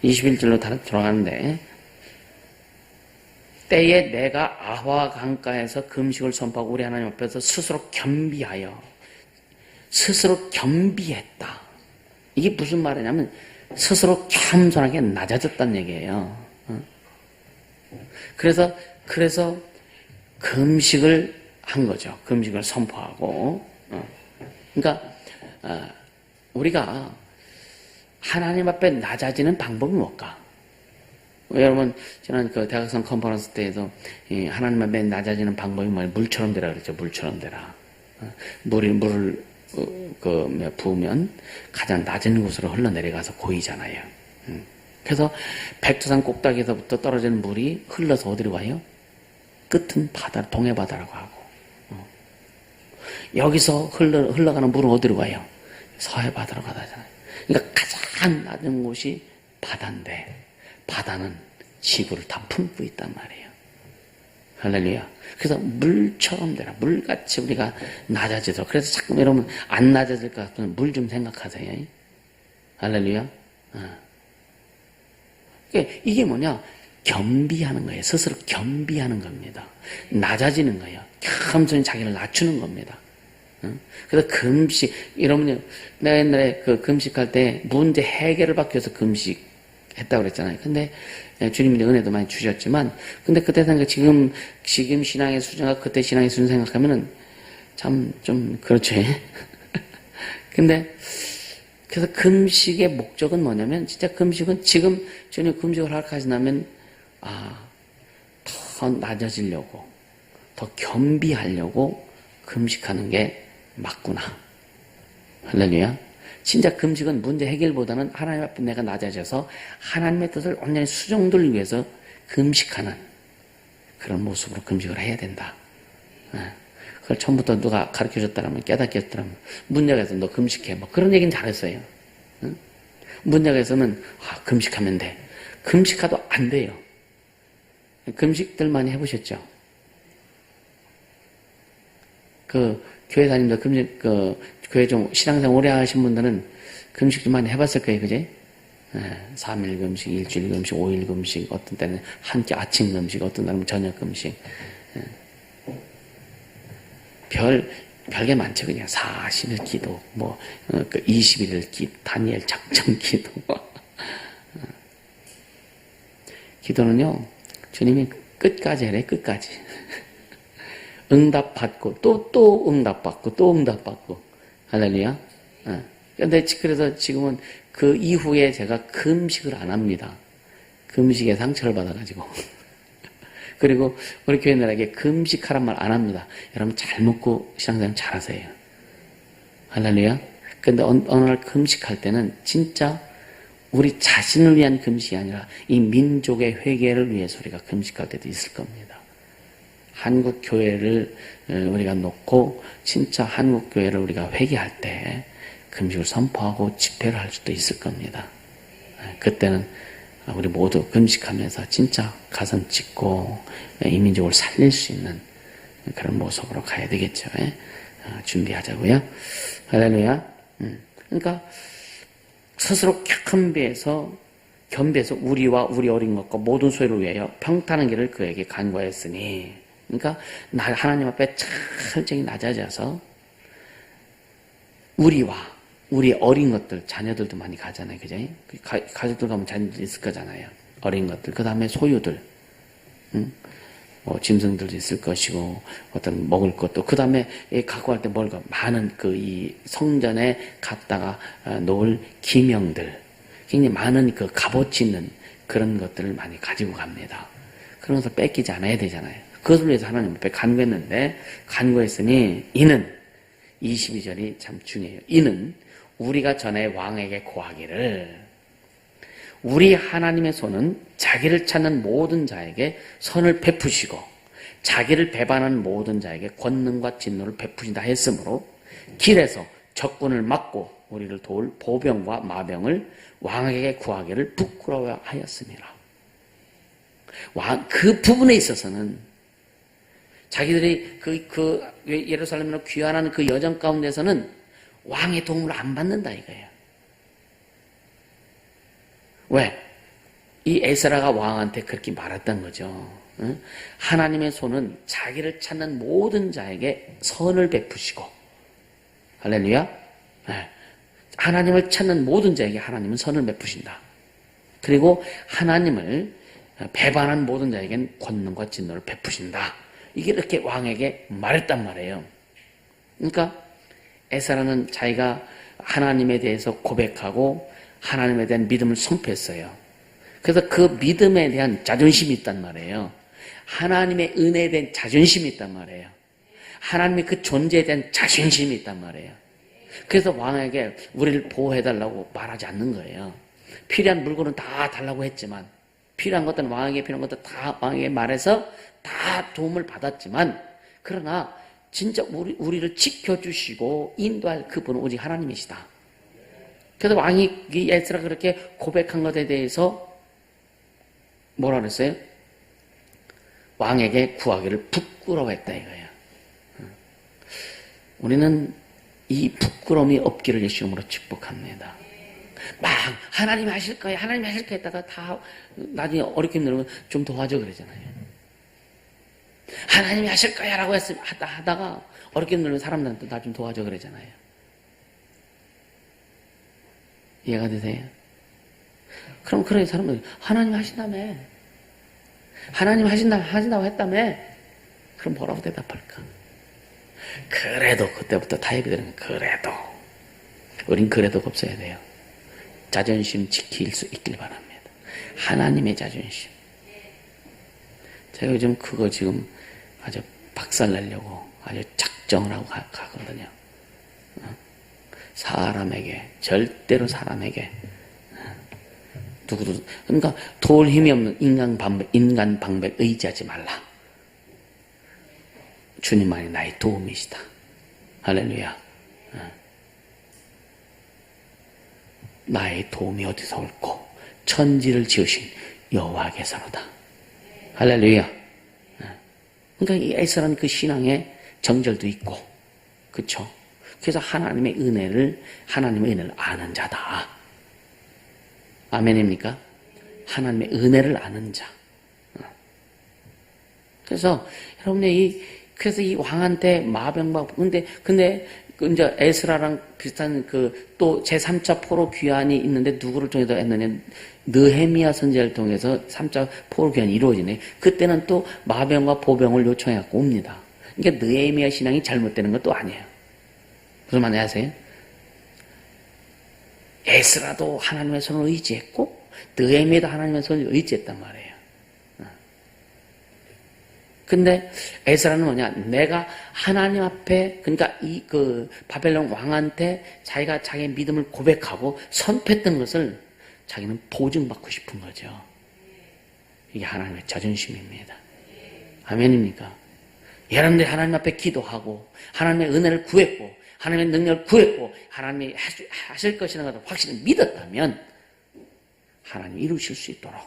21절로 돌아가는데, 때에 내가 아화 강가에서 금식을 선포하고 우리 하나님 앞에서 스스로 겸비했다. 이게 무슨 말이냐면 스스로 겸손하게 낮아졌다는 얘기예요. 그래서 금식을 한 거죠. 금식을 선포하고. 그러니까 우리가 하나님 앞에 낮아지는 방법이 뭘까? 여러분 지난 대학생 컨퍼런스 때에도 하나님 앞에 낮아지는 방법이 뭐예요? 물처럼 되라 그랬죠. 물처럼 되라. 물을 부으면 가장 낮은 곳으로 흘러내려가서 고이잖아요. 그래서 백두산 꼭대기에서부터 떨어지는 물이 흘러서 어디로 가요? 끝은 바다, 동해바다라고 하고, 여기서 흘러가는 물은 어디로 가요? 서해바다로 가잖아요. 그러니까 가장 낮은 곳이 바다인데, 바다는 지구를 다 품고 있단 말이에요. 할렐루야. 그래서 물처럼 되라. 물같이 우리가 낮아지도록. 그래서 자꾸 여러분 안 낮아질 것 같으면 물 좀 생각하세요. 할렐루야. 이게 뭐냐? 겸비하는 거예요. 스스로 겸비하는 겁니다. 낮아지는 거예요. 겸손히 자기를 낮추는 겁니다. 그래서 금식, 여러분요, 내가 옛날에 그 금식할 때 문제 해결을 받기 위해서 금식 했다고 그랬잖아요. 근데 주님이 은혜도 많이 주셨지만, 근데 그때 생각, 지금 신앙의 수준과 그때 신앙의 수준 생각하면은 참 좀 그렇죠. 근데 그래서 금식의 목적은 뭐냐면, 진짜 금식은 지금 주님 금식을 허락하신다면, 더 낮아지려고, 더 겸비하려고 금식하는 게 맞구나. 할렐루야. 진짜 금식은 문제 해결보다는 하나님 앞에 내가 낮아져서 하나님의 뜻을 온전히 수종들기 위해서 금식하는 그런 모습으로 금식을 해야 된다. 그걸 처음부터 누가 가르쳐줬다라면, 깨닫게 했더라면, 문학에서 너 금식해. 뭐 그런 얘기는 잘했어요. 문학에서는 금식하면 돼. 금식하도 안 돼요. 금식들 많이 해보셨죠? 교회 다니면서 교회 좀 신앙생활 오래 하신 분들은 금식 좀 많이 해봤을 거예요, 그지? 3일 금식, 일주일 금식, 5일 금식, 어떤 때는 한 끼 아침 금식, 어떤 때는 저녁 금식. 별게 많죠, 그냥. 40일 기도, 21일 기도, 다니엘 작정 기도. 기도는요, 주님이 끝까지 해래, 끝까지. 응답받고, 또 응답받고, 또 응답받고. 할렐루야. 근데 그래서 지금은 그 이후에 제가 금식을 안 합니다. 금식에 상처를 받아가지고. 그리고 우리 교인들에게 금식하란 말 안 합니다. 여러분 잘 먹고 신앙생활 잘 하세요. 할렐루야. 근데 어느 날 금식할 때는 진짜 우리 자신을 위한 금식이 아니라 이 민족의 회개를 위해서 우리가 금식할 때도 있을 겁니다. 한국 교회를 우리가 놓고 진짜 한국 교회를 우리가 회개할 때 금식을 선포하고 집회를 할 수도 있을 겁니다. 그때는 우리 모두 금식하면서 진짜 가슴 찢고 이 민족을 살릴 수 있는 그런 모습으로 가야 되겠죠. 준비하자고요. 할렐루야. 그러니까 스스로 겸비해서 우리와 우리 어린 것과 모든 소유를 위하여 평탄한 길을 그에게 간구하였으니, 그러니까 하나님 앞에 철저히 낮아져서 우리와 우리 어린 것들, 자녀들도 많이 가잖아요. 그죠? 가족들 가면 자녀들 있을 거잖아요. 어린 것들. 그 다음에 소유들. 짐승들도 있을 것이고, 어떤 먹을 것도. 그 다음에 갖고 갈 때 많은 이 성전에 갖다가 놓을 기명들. 굉장히 많은 값어치 있는 그런 것들을 많이 가지고 갑니다. 그런 것을 뺏기지 않아야 되잖아요. 그것을 위해서 하나님 앞에 간구했으니, 이는, 22절이 참 중요해요. 이는, 우리가 전에 왕에게 고하기를, 우리 하나님의 손은 자기를 찾는 모든 자에게 선을 베푸시고 자기를 배반하는 모든 자에게 권능과 진노를 베푸신다 했으므로 길에서 적군을 막고 우리를 도울 보병과 마병을 왕에게 구하기를 부끄러워하였습니다. 그 부분에 있어서는 자기들이 예루살렘으로 귀환하는 그 여정 가운데서는 왕의 도움을 안 받는다 이거예요. 왜? 이 에스라가 왕한테 그렇게 말했던 거죠. 하나님의 손은 자기를 찾는 모든 자에게 선을 베푸시고, 할렐루야. 하나님을 찾는 모든 자에게 하나님은 선을 베푸신다. 그리고 하나님을 배반한 모든 자에게는 권능과 진노를 베푸신다. 이게 이렇게 왕에게 말했단 말이에요. 그러니까 에스라는 자기가 하나님에 대해서 고백하고 하나님에 대한 믿음을 선포했어요. 그래서 그 믿음에 대한 자존심이 있단 말이에요. 하나님의 은혜에 대한 자존심이 있단 말이에요. 하나님의 그 존재에 대한 자신심이 있단 말이에요. 그래서 왕에게 우리를 보호해달라고 말하지 않는 거예요. 필요한 물건은 다 달라고 했지만, 필요한 것들은 왕에게 필요한 것들 다 왕에게 말해서 다 도움을 받았지만, 그러나 진짜 우리를 지켜주시고 인도할 그분은 오직 하나님이시다. 그래서 왕이 에스라가 그렇게 고백한 것에 대해서 뭐라 그랬어요? 왕에게 구하기를 부끄러워했다 이거예요. 우리는 이 부끄러움이 없기를 예수 이름으로 축복합니다. 막 하나님이 하실 거예요, 하나님이 하실 거예요 했다가 다 나중에 어렵게 힘들면 좀 도와줘 그러잖아요. 하나님이 하실 거야 라고 하다가 어렵게 힘들면 사람들한테 나 좀 도와줘 그러잖아요. 이해가 되세요? 그럼 그런 사람은 하나님 하신다며, 하나님 하신다고 했다며, 그럼 뭐라고 대답할까? 그래도 그때부터 타협이 되는 거예요. 그래도 우린 그래도가 없어야 돼요. 자존심 지킬 수 있길 바랍니다. 하나님의 자존심. 제가 요즘 그거 지금 아주 박살내려고 아주 작정을 하고 가거든요. 사람에게, 절대로 사람에게, 누구도, 그러니까 도울 힘이 없는 인간 방법에 의지하지 말라. 주님만이 나의 도움이시다. 할렐루야. 나의 도움이 어디서 올꼬? 천지를 지으신 여호와께서로다. 할렐루야. 그러니까 이 에스라는 그 신앙의 정절도 있고, 그쵸? 그래서 하나님의 은혜를 아는 자다. 아멘입니까? 하나님의 은혜를 아는 자. 그래서 여러분의 그래서 이 왕한테 마병과 근데 이제 에스라랑 비슷한 또 제3차 포로 귀환이 있는데 누구를 통해서 했느냐? 느헤미야 선지자를 통해서 3차 포로 귀환이 이루어지네. 그때는 또 마병과 보병을 요청해갖고 옵니다. 그러니까 느헤미야 신앙이 잘못되는 것도 아니에요. 무슨 말인지 아세요? 에스라도 하나님의 손을 의지했고 느헤미야도 하나님의 손을 의지했단 말이에요. 근데 에스라는 뭐냐? 내가 하나님 앞에, 그러니까 바벨론 왕한테 자기가 자기의 믿음을 고백하고 선포했던 것을 자기는 보증받고 싶은 거죠. 이게 하나님의 자존심입니다. 아멘입니까? 여러분들이 하나님 앞에 기도하고 하나님의 은혜를 구했고 하나님의 능력을 구했고 하나님이 하실 것이라는 것을 확실히 믿었다면 하나님이 이루실 수 있도록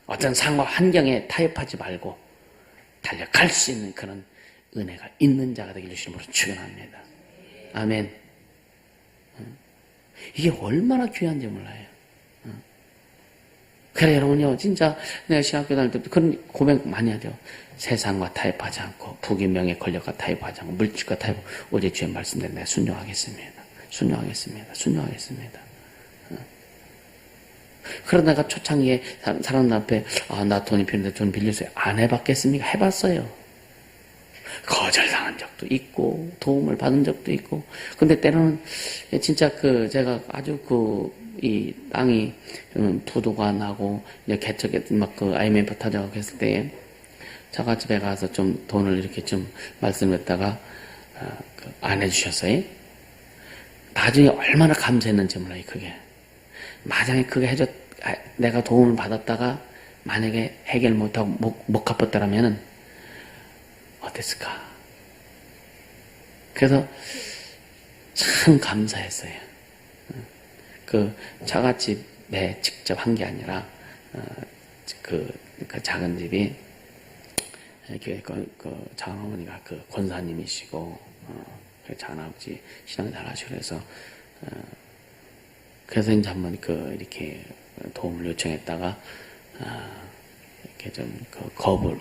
어떤 상황 환경에 타협하지 말고 달려갈 수 있는 그런 은혜가 있는 자가 되기를 주님으로 축원합니다. 아멘. 이게 얼마나 귀한지 몰라요. 그래 여러분요, 진짜 내가 신학교 다닐 때도 그런 고백 많이 하죠. 세상과 타협하지 않고 부귀명예 권력과 타협하지 않고 물질과 타협, 어제 주의 말씀대로 내가 순종하겠습니다. 그러다 내가 초창기에 사람들 앞에 나 돈이 필요한데 돈 빌려주세요. 안 해봤겠습니까? 해봤어요. 거절당한 적도 있고 도움을 받은 적도 있고. 근데 때로는 진짜 제가 아주 이 땅이 부도가 나고 이제 개척에 IMF 타자고 했을 때 자가집에 가서 좀 돈을 이렇게 좀 말씀했다가 안 해주셨어요. 나중에 얼마나 감사했는지 몰라요. 그게 만약에 그게 내가 도움을 받았다가 만약에 해결 못하고 못 갚았다라면은 어땠을까? 그래서 참 감사했어요. 자갓집에 직접 한 게 아니라 그 작은 집이 교회 장어머니가 권사님이시고 장아버지 신앙 잘하시고 그래서 이제 한번 이렇게 도움을 요청했다가 이렇게 좀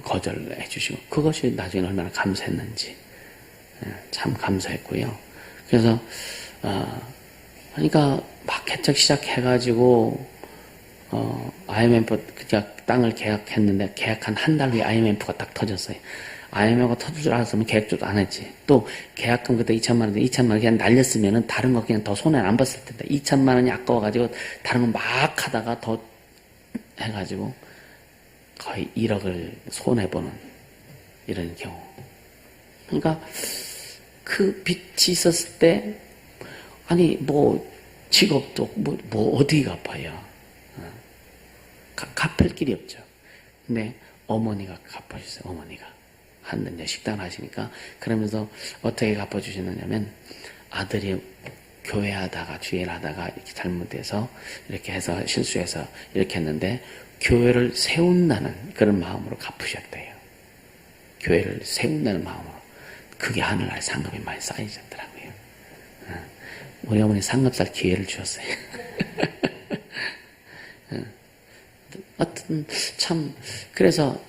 거절을 해주시고 그것이 나중에 얼마나 감사했는지 참 감사했고요. 그래서 그러니까 막 개척 시작해가지고 IMF 땅을 계약했는데 계약한 한 달 후에 IMF가 딱 터졌어요. IMF가 터질 줄 알았으면 계획도 안 했지. 또 계약금 그때 2천만 원인데 2천만 원 그냥 날렸으면은 다른 거 그냥 더 손해 안 봤을 텐데 2천만 원이 아까워가지고 다른 거 막 하다가 더 해가지고 거의 1억을 손해보는 이런 경우. 그러니까 그 빚이 있었을 때 아니, 뭐, 직업도, 뭐 어디가 아파요? 갚을 길이 없죠. 근데 어머니가 갚아주세요, 어머니가. 하는데 식당을 하시니까. 그러면서 어떻게 갚아주시느냐면, 아들이 교회 하다가, 주일 하다가, 이렇게 잘못해서, 이렇게 해서, 실수해서, 이렇게 했는데, 교회를 세운다는 그런 마음으로 갚으셨대요. 교회를 세운다는 마음으로. 그게 하늘나라에 상급이 많이 쌓이셨더라고요. 우리 어머니 상급살 기회를 주었어요. 하여튼, 참, 그래서,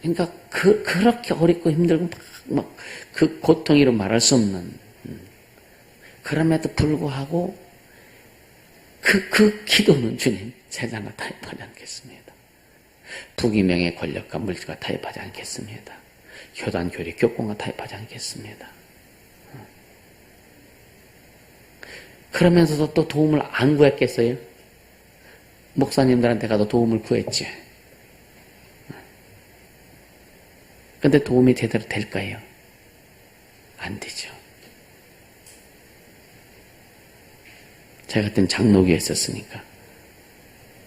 그러니까, 그렇게 어렵고 힘들고, 그 고통이로 말할 수 없는, 그럼에도 불구하고, 그 기도는 주님, 세상과 타협하지 않겠습니다. 부귀명예 권력과 물질과 타협하지 않겠습니다. 교단, 교리, 교권과 타협하지 않겠습니다. 그러면서도 또 도움을 안 구했겠어요? 목사님들한테 가도 도움을 구했지. 근데 도움이 제대로 될까요? 안 되죠. 제가 그때는 장로교에 있었으니까.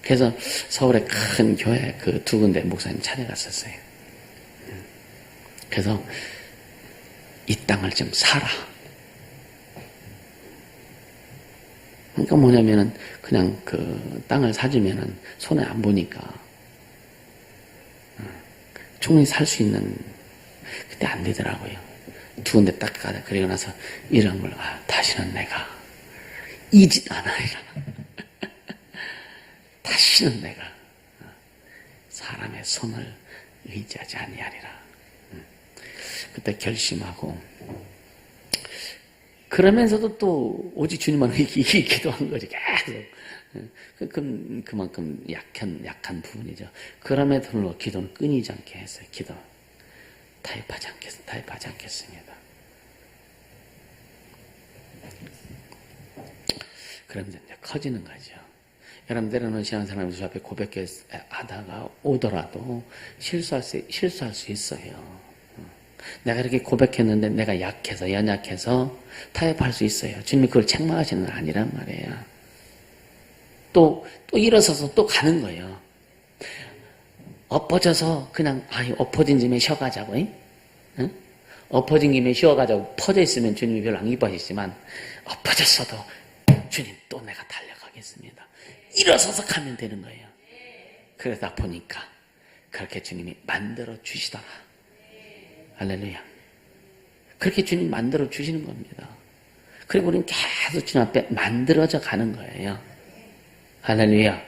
그래서 서울의 큰 교회 그 두 군데 목사님 찾아갔었어요. 그래서 이 땅을 좀 사라. 그러니까 뭐냐면은 그냥 그 땅을 사주면은 손에 안 보니까 충분히 살 수 있는 그때 안 되더라고요. 두 군데 딱 가다 그리고 나서 이런 걸 다시는 내가 이 짓 안 하리라. 다시는 내가 사람의 손을 의지하지 아니하리라. 그때 결심하고 그러면서도 또 오직 주님만 기도한 거지 계속. 그만큼 약한 부분이죠. 그럼에도 불구하고 기도는 끊이지 않게 했어요. 기도 타협하지 않겠습니다. 그러면서 이제 커지는 거죠. 여러분 때로는 신앙생활 주 앞에 고백하다가 오더라도 실수할 수 있어요. 내가 이렇게 고백했는데 내가 약해서 연약해서 타협할 수 있어요. 주님이 그걸 책망하시는 건 아니란 말이에요. 또 일어서서 또 가는 거예요. 엎어져서 그냥 엎어진 짐에 쉬어가자고. 응? 엎어진 김에 쉬어가자고 퍼져 있으면 주님이 별로 안 기뻐하시지만 엎어졌어도 주님 또 내가 달려가겠습니다. 일어서서 가면 되는 거예요. 그러다 보니까 그렇게 주님이 만들어 주시더라. 할렐루야. 그렇게 주님 만들어 주시는 겁니다. 그리고 우리는 계속 주님 앞에 만들어져 가는 거예요. 할렐루야.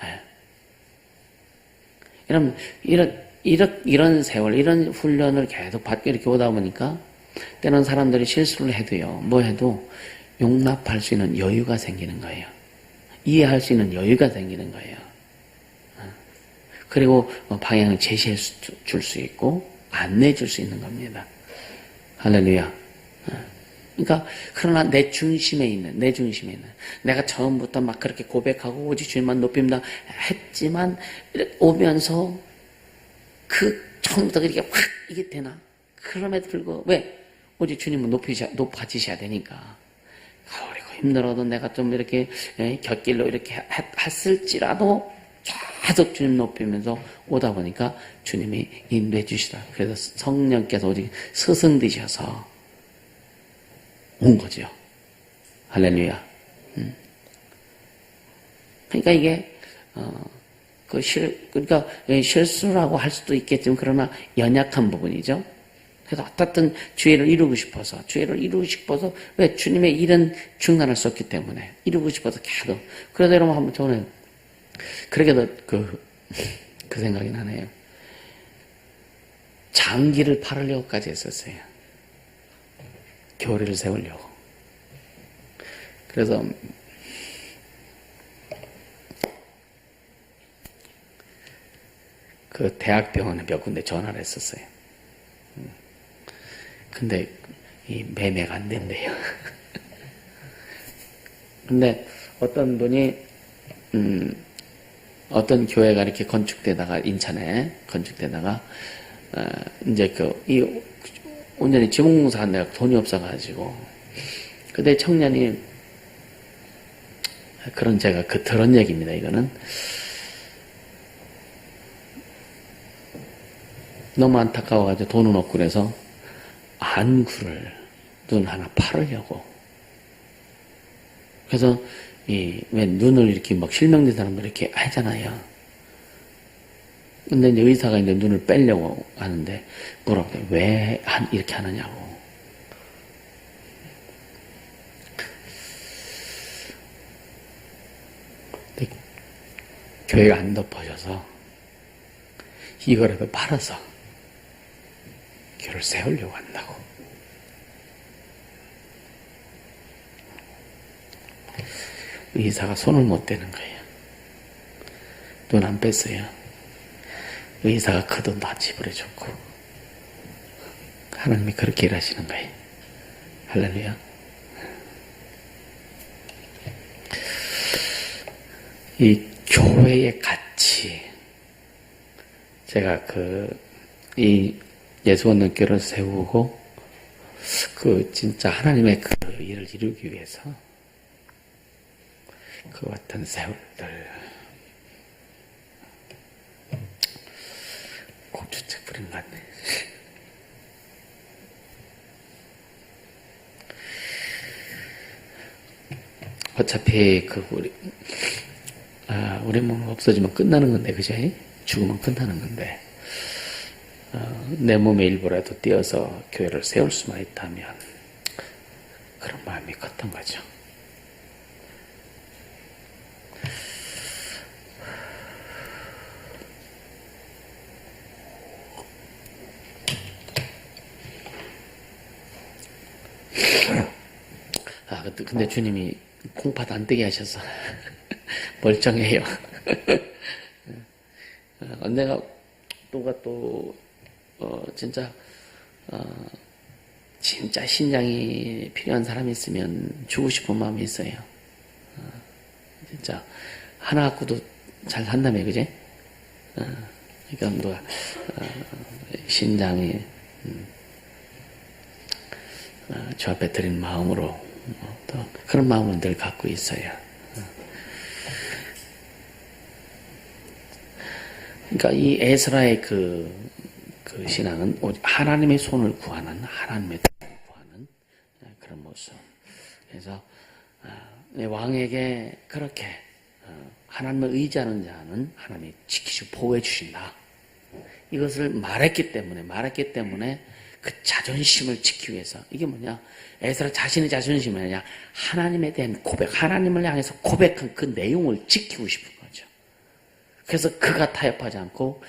네. 여러분, 이런 세월, 이런 훈련을 계속 받고 이렇게 오다 보니까 때로는 사람들이 실수를 해도요, 뭐 해도 용납할 수 있는 여유가 생기는 거예요. 이해할 수 있는 여유가 생기는 거예요. 그리고 방향을 제시해 줄 수 있고 안내해 줄 수 있는 겁니다. 할렐루야. 그러니까 그러나 내 중심에 있는 내가 처음부터 막 그렇게 고백하고 오직 주님만 높입니다 했지만 오면서 그 처음부터 그렇게 확 이게 되나? 그럼에도 불구하고 왜? 오직 주님은 높아지셔야 되니까. 그리고 힘들어도 내가 좀 이렇게 곁길로 이렇게 했을지라도 계속 주님 높이면서 오다 보니까 주님이 인도해 주시다. 그래서 성령께서 오직 스승되셔서 온 거죠. 할렐루야. 그러니까 이게 그러니까 실수라고 할 수도 있겠지만 그러나 연약한 부분이죠. 그래서 어떻든 주의를 이루고 싶어서 왜 주님의 일은 중단할 수 없기 때문에 이루고 싶어서 계속. 그래서 여러분 한번 저는 그렇게도 그 생각이 나네요. 장기를 팔으려고까지 했었어요. 교리를 세우려고. 그래서 그 대학병원에 몇 군데 전화를 했었어요. 근데 이 매매가 안 된대요. 근데 어떤 분이 어떤 교회가 이렇게 건축되다가 인천에 건축되다가 이제 온전히 지붕공사 한 데가 돈이 없어가지고 근데 청년이 그런 제가 들은 얘기입니다. 이거는 너무 안타까워가지고 돈은 없고 그래서 안구를 눈 하나 팔으려고. 그래서 왜 눈을 이렇게 막 실명된 사람들 이렇게 하잖아요. 근데 이제 의사가 이제 눈을 빼려고 하는데 뭐라고 해요? 왜 이렇게 하느냐고. 근데 교회가 안 덮어져서 이거라도 팔아서 교회를 세우려고 한다고. 의사가 손을 못 대는 거예요. 돈 안 뺐어요. 의사가 그 돈 다 지불해줬고 하나님이 그렇게 일하시는 거예요. 할렐루야. 이 교회의 가치, 제가 이 예수원능교를 세우고 진짜 하나님의 그 일을 이루기 위해서 그 같은 세월들 고추책 뿌린 것 같네. 어차피 우리 몸 없어지면 끝나는 건데, 그죠? 죽으면 끝나는 건데, 내 몸의 일부라도 띄어서 교회를 세울 수만 있다면 그런 마음이 컸던 거죠. 근데 주님이 콩팥 안 뜨게 하셔서 멀쩡해요. 내가 진짜 신장이 필요한 사람이 있으면 주고 싶은 마음이 있어요. 진짜 하나 갖고도 잘 산다며, 그제? 그러니까 신장이 주 앞에 드린 마음으로 또 그런 마음을 늘 갖고 있어요. 그러니까 이 에스라의 그 신앙은 오직 하나님의 손을 구하는, 하나님의 도움을 구하는 그런 모습. 그래서 왕에게 그렇게 하나님을 의지하는 자는 하나님이 지키시고 보호해 주신다. 이것을 말했기 때문에 그 자존심을 지키기 위해서, 이게 뭐냐, 에스라 자신의 자존심이 아니냐, 하나님에 대한 고백, 하나님을 향해서 고백한 그 내용을 지키고 싶은 거죠. 그래서 그가 타협하지 않고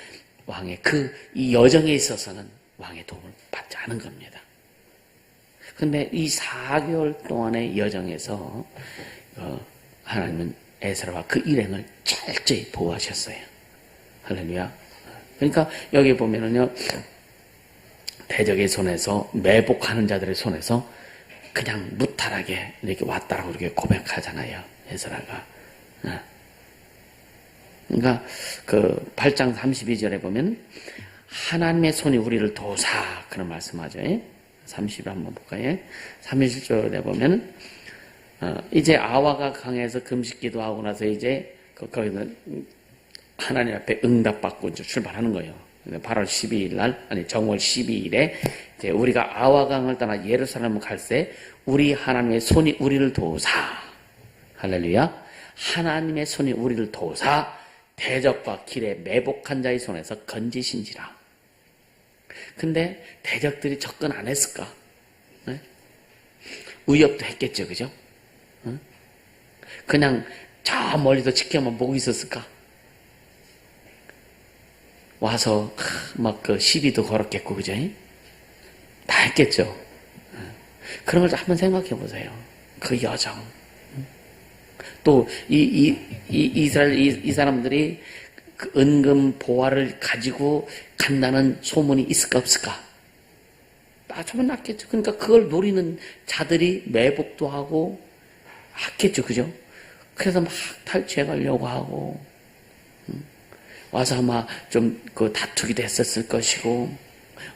왕의 이 여정에 있어서는 왕의 도움을 받지 않은 겁니다. 근데 이 4개월 동안의 여정에서 하나님은 에스라와 그 일행을 철저히 보호하셨어요. 할렐루야. 그러니까 여기 보면은요, 대적의 손에서, 매복하는 자들의 손에서 그냥 무탈하게 이렇게 왔다라고 이렇게 고백하잖아요, 에스라가. 그러니까 8장 32절에 보면 하나님의 손이 우리를 도우사, 그런 말씀하죠. 30을 한번 볼까요? 31절에 보면 이제 아와가 강에서 금식 기도하고 나서 이제 거기서 하나님 앞에 응답받고 이제 출발하는 거예요. 8월 12일 날, 정월 12일에 이제 우리가 아와강을 떠나 예루살렘을 갈새 우리 하나님의 손이 우리를 도우사. 할렐루야. 하나님의 손이 우리를 도우사 대적과 길에 매복한 자의 손에서 건지신지라. 근데 대적들이 접근 안 했을까? 네? 위협도 했겠죠, 그죠? 그냥 저 멀리서 지켜만 보고 있었을까? 와서 막 시비도 걸었겠고, 그죠? 다 했겠죠. 그런 걸 한번 생각해 보세요. 그 여정. 또 이스라엘 이 사람들이 그 은금 보화를 가지고 간다는 소문이 있을까 없을까? 나중에 났겠죠. 그러니까 그걸 노리는 자들이 매복도 하고 했겠죠, 그죠? 그래서 막 탈취해 가려고 하고. 와서 아마 좀 다투기도 했었을 것이고,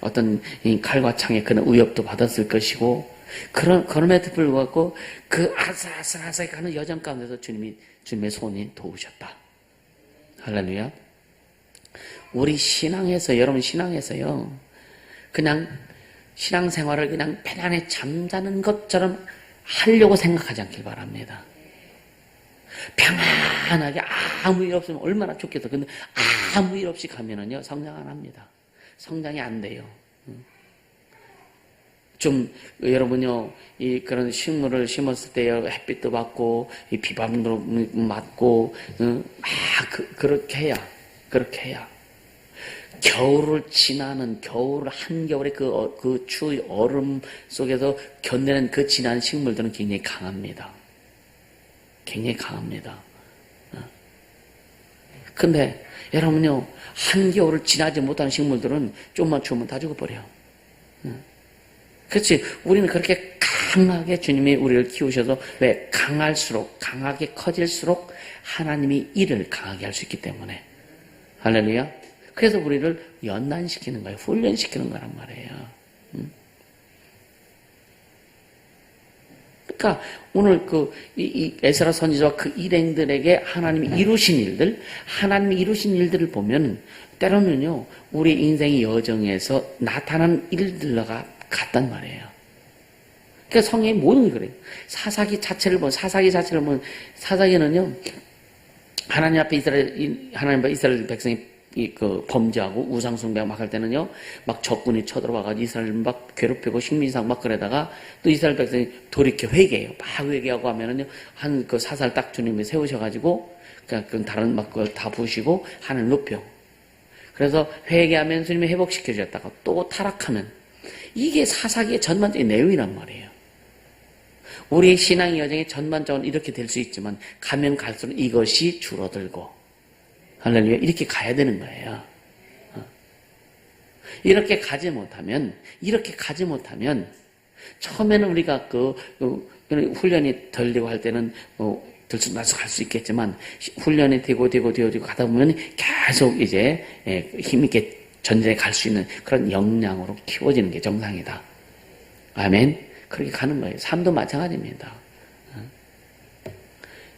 어떤 이 칼과 창에 그런 위협도 받았을 것이고, 그럼에도 불구하고 그 아슬아슬하게 가는 여정 가운데서 주님의 손이 도우셨다. 할렐루야. 우리 신앙에서, 여러분 신앙에서요, 그냥 신앙생활을 그냥 편안히 잠자는 것처럼 하려고 생각하지 않길 바랍니다. 평안하게 아무 일 없으면 얼마나 좋겠어. 근데 아무 일 없이 가면은요, 성장 안 합니다. 성장이 안 돼요. 좀, 여러분요, 그런 식물을 심었을 때 햇빛도 받고, 비바람도 맞고, 그렇게 해야. 겨울을 지나는, 한겨울에 그 추위, 얼음 속에서 견디는 그 지나는 식물들은 굉장히 강합니다. 굉장히 강합니다. 근데, 여러분요, 한겨울을 지나지 못하는 식물들은 좀만 추우면 다 죽어버려. 그렇지. 우리는 그렇게 강하게 주님이 우리를 키우셔서 왜 강하게 커질수록 하나님이 일을 강하게 할 수 있기 때문에. 할렐루야. 그래서 우리를 연단시키는 거예요. 훈련시키는 거란 말이에요. 그러니까 오늘 이 에스라 선지자와 그 일행들에게 하나님이 이루신 일들을 보면 때로는요, 우리 인생의 여정에서 나타난 일들과 같단 말이에요. 그러니까 성경의 모든 게 그래요. 사사기 자체를 보면, 사사기는요, 하나님 앞에 이스라엘 백성이 범죄하고 우상숭배하고 막 할 때는요, 막 적군이 쳐들어와가지고 이스라엘 막 괴롭히고 식민지상 막 그러다가 또 이스라엘 백성이 돌이켜 회개해요. 막 회개하고 하면은요, 그 사살 딱 주님이 세우셔가지고, 그 다른 막 그걸 다 부시고 하늘 높여. 그래서 회개하면 주님이 회복시켜주셨다가 또 타락하면, 이게 사사기의 전반적인 내용이란 말이에요. 우리의 신앙의 여정의 전반적으로 이렇게 될 수 있지만 가면 갈수록 이것이 줄어들고, 할렐루야, 이렇게 가야 되는 거예요. 이렇게 가지 못하면 처음에는 우리가 훈련이 덜 되고 할 때는 들쑥날쑥 할 수 있겠지만 훈련이 되고 가다 보면 계속 이제 힘있게 전쟁에 갈 수 있는 그런 역량으로 키워지는 게 정상이다. 아멘. 그렇게 가는 거예요. 삶도 마찬가지입니다.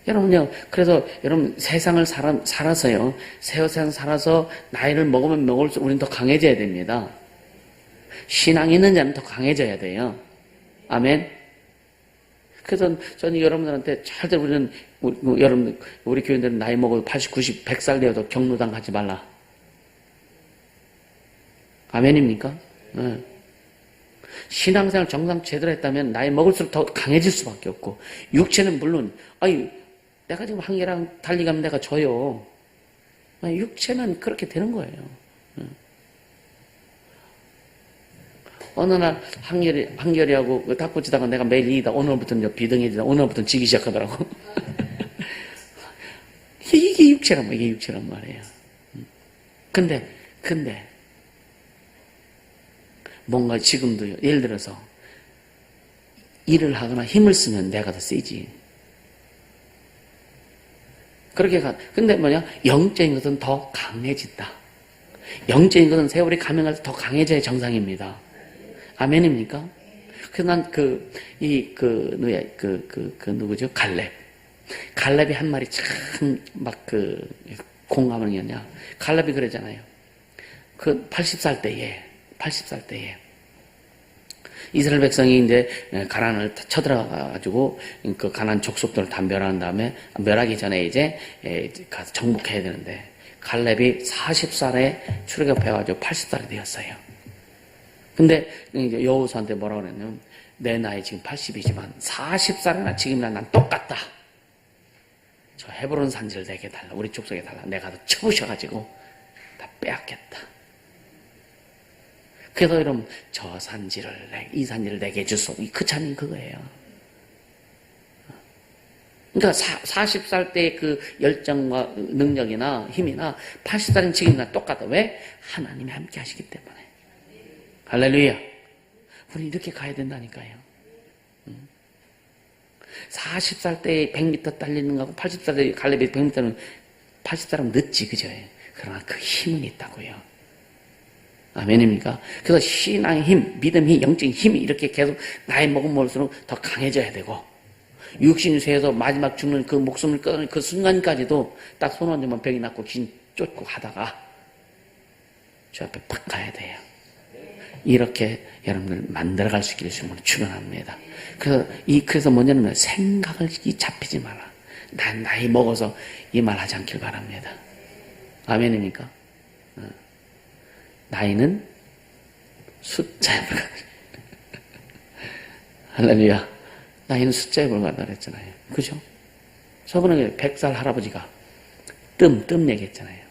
여러분요, 그래서 여러분 세상을 살아서요, 세상 살아서 나이를 먹으면 먹을수록 우리는 더 강해져야 됩니다. 신앙이 있는 자는 더 강해져야 돼요. 아멘. 그래서 저는 여러분들한테 절대 우리 교인들은 나이 먹어도 80, 90, 100살 되어도 경로당 가지 말라. 아멘입니까? 네. 신앙생활 정상 제대로 했다면 나이 먹을수록 더 강해질 수밖에 없고, 육체는 물론, 내가 지금 한계랑 달리 가면 내가 져요. 육체는 그렇게 되는 거예요. 어느 날 한결이하고 탁구 치다가 내가 매일 이기다 오늘부터는 비등해지다 오늘부터는 지기 시작하더라고. 이게 육체란 말이에요. 근데 뭔가 지금도요, 예를 들어서 일을 하거나 힘을 쓰면 내가 더 세지. 근데 영적인 것은 더 강해진다. 영적인 것은 세월이 가면 갈수록 더 강해져야 정상입니다. 아멘입니까? 그래서 난 누구죠? 갈렙이 한 말이 참 공감을 했냐. 갈렙이 그러잖아요. 80살 때에 이스라엘 백성이 이제 가나안을 쳐들어가가지고 그 가나안 족속들을 다 멸한 다음에, 멸하기 전에 이제 가서 정복해야 되는데, 갈렙이 40살에 출애굽해가지고 80살이 되었어요. 근데 이제 여호수아한테 뭐라고 그랬냐면, 내 나이 지금 80이지만 40살이나 지금이나 난 똑같다. 저 헤브론 산지를 내게 달라. 우리 족속에 달라. 내가 더 쳐부셔가지고 다 빼앗겠다. 그래서 여러분, 이 산지를 내게 주소. 그 찬이 그거예요. 그러니까 40살 때 그 열정과 능력이나 힘이나 80살인 지금이나 똑같아. 왜? 하나님이 함께 하시기 때문에. 할렐루야. 우리 이렇게 가야 된다니까요. 40살 때 100m 달리는 거하고 80살 때 갈렙이 100m는 80살은 늦지, 그죠? 그러나 그 힘은 있다고요. 아멘입니까? 그래서 신앙의 힘, 믿음의 영적인 힘이 이렇게 계속 나이 먹을수록 더 강해져야 되고, 육신이 쇠해서 마지막 죽는 그 목숨을 끊는 그 순간까지도 딱 손 얹으면 병이 낫고 귀신 쫓고 하다가 주 앞에 팍 가야 돼요. 이렇게 여러분들 만들어갈 수 있기를 주님으로 축원합니다. 그래서 뭐냐면 생각을 잡히지 마라. 난 나이 먹어서 이 말 하지 않길 바랍니다. 아멘입니까? 나이는 숫자에 불과하다. 할렐루야. 나이는 숫자에 불과하다 그랬잖아요. 그죠? 저번에 100살 할아버지가 뜸 얘기했잖아요.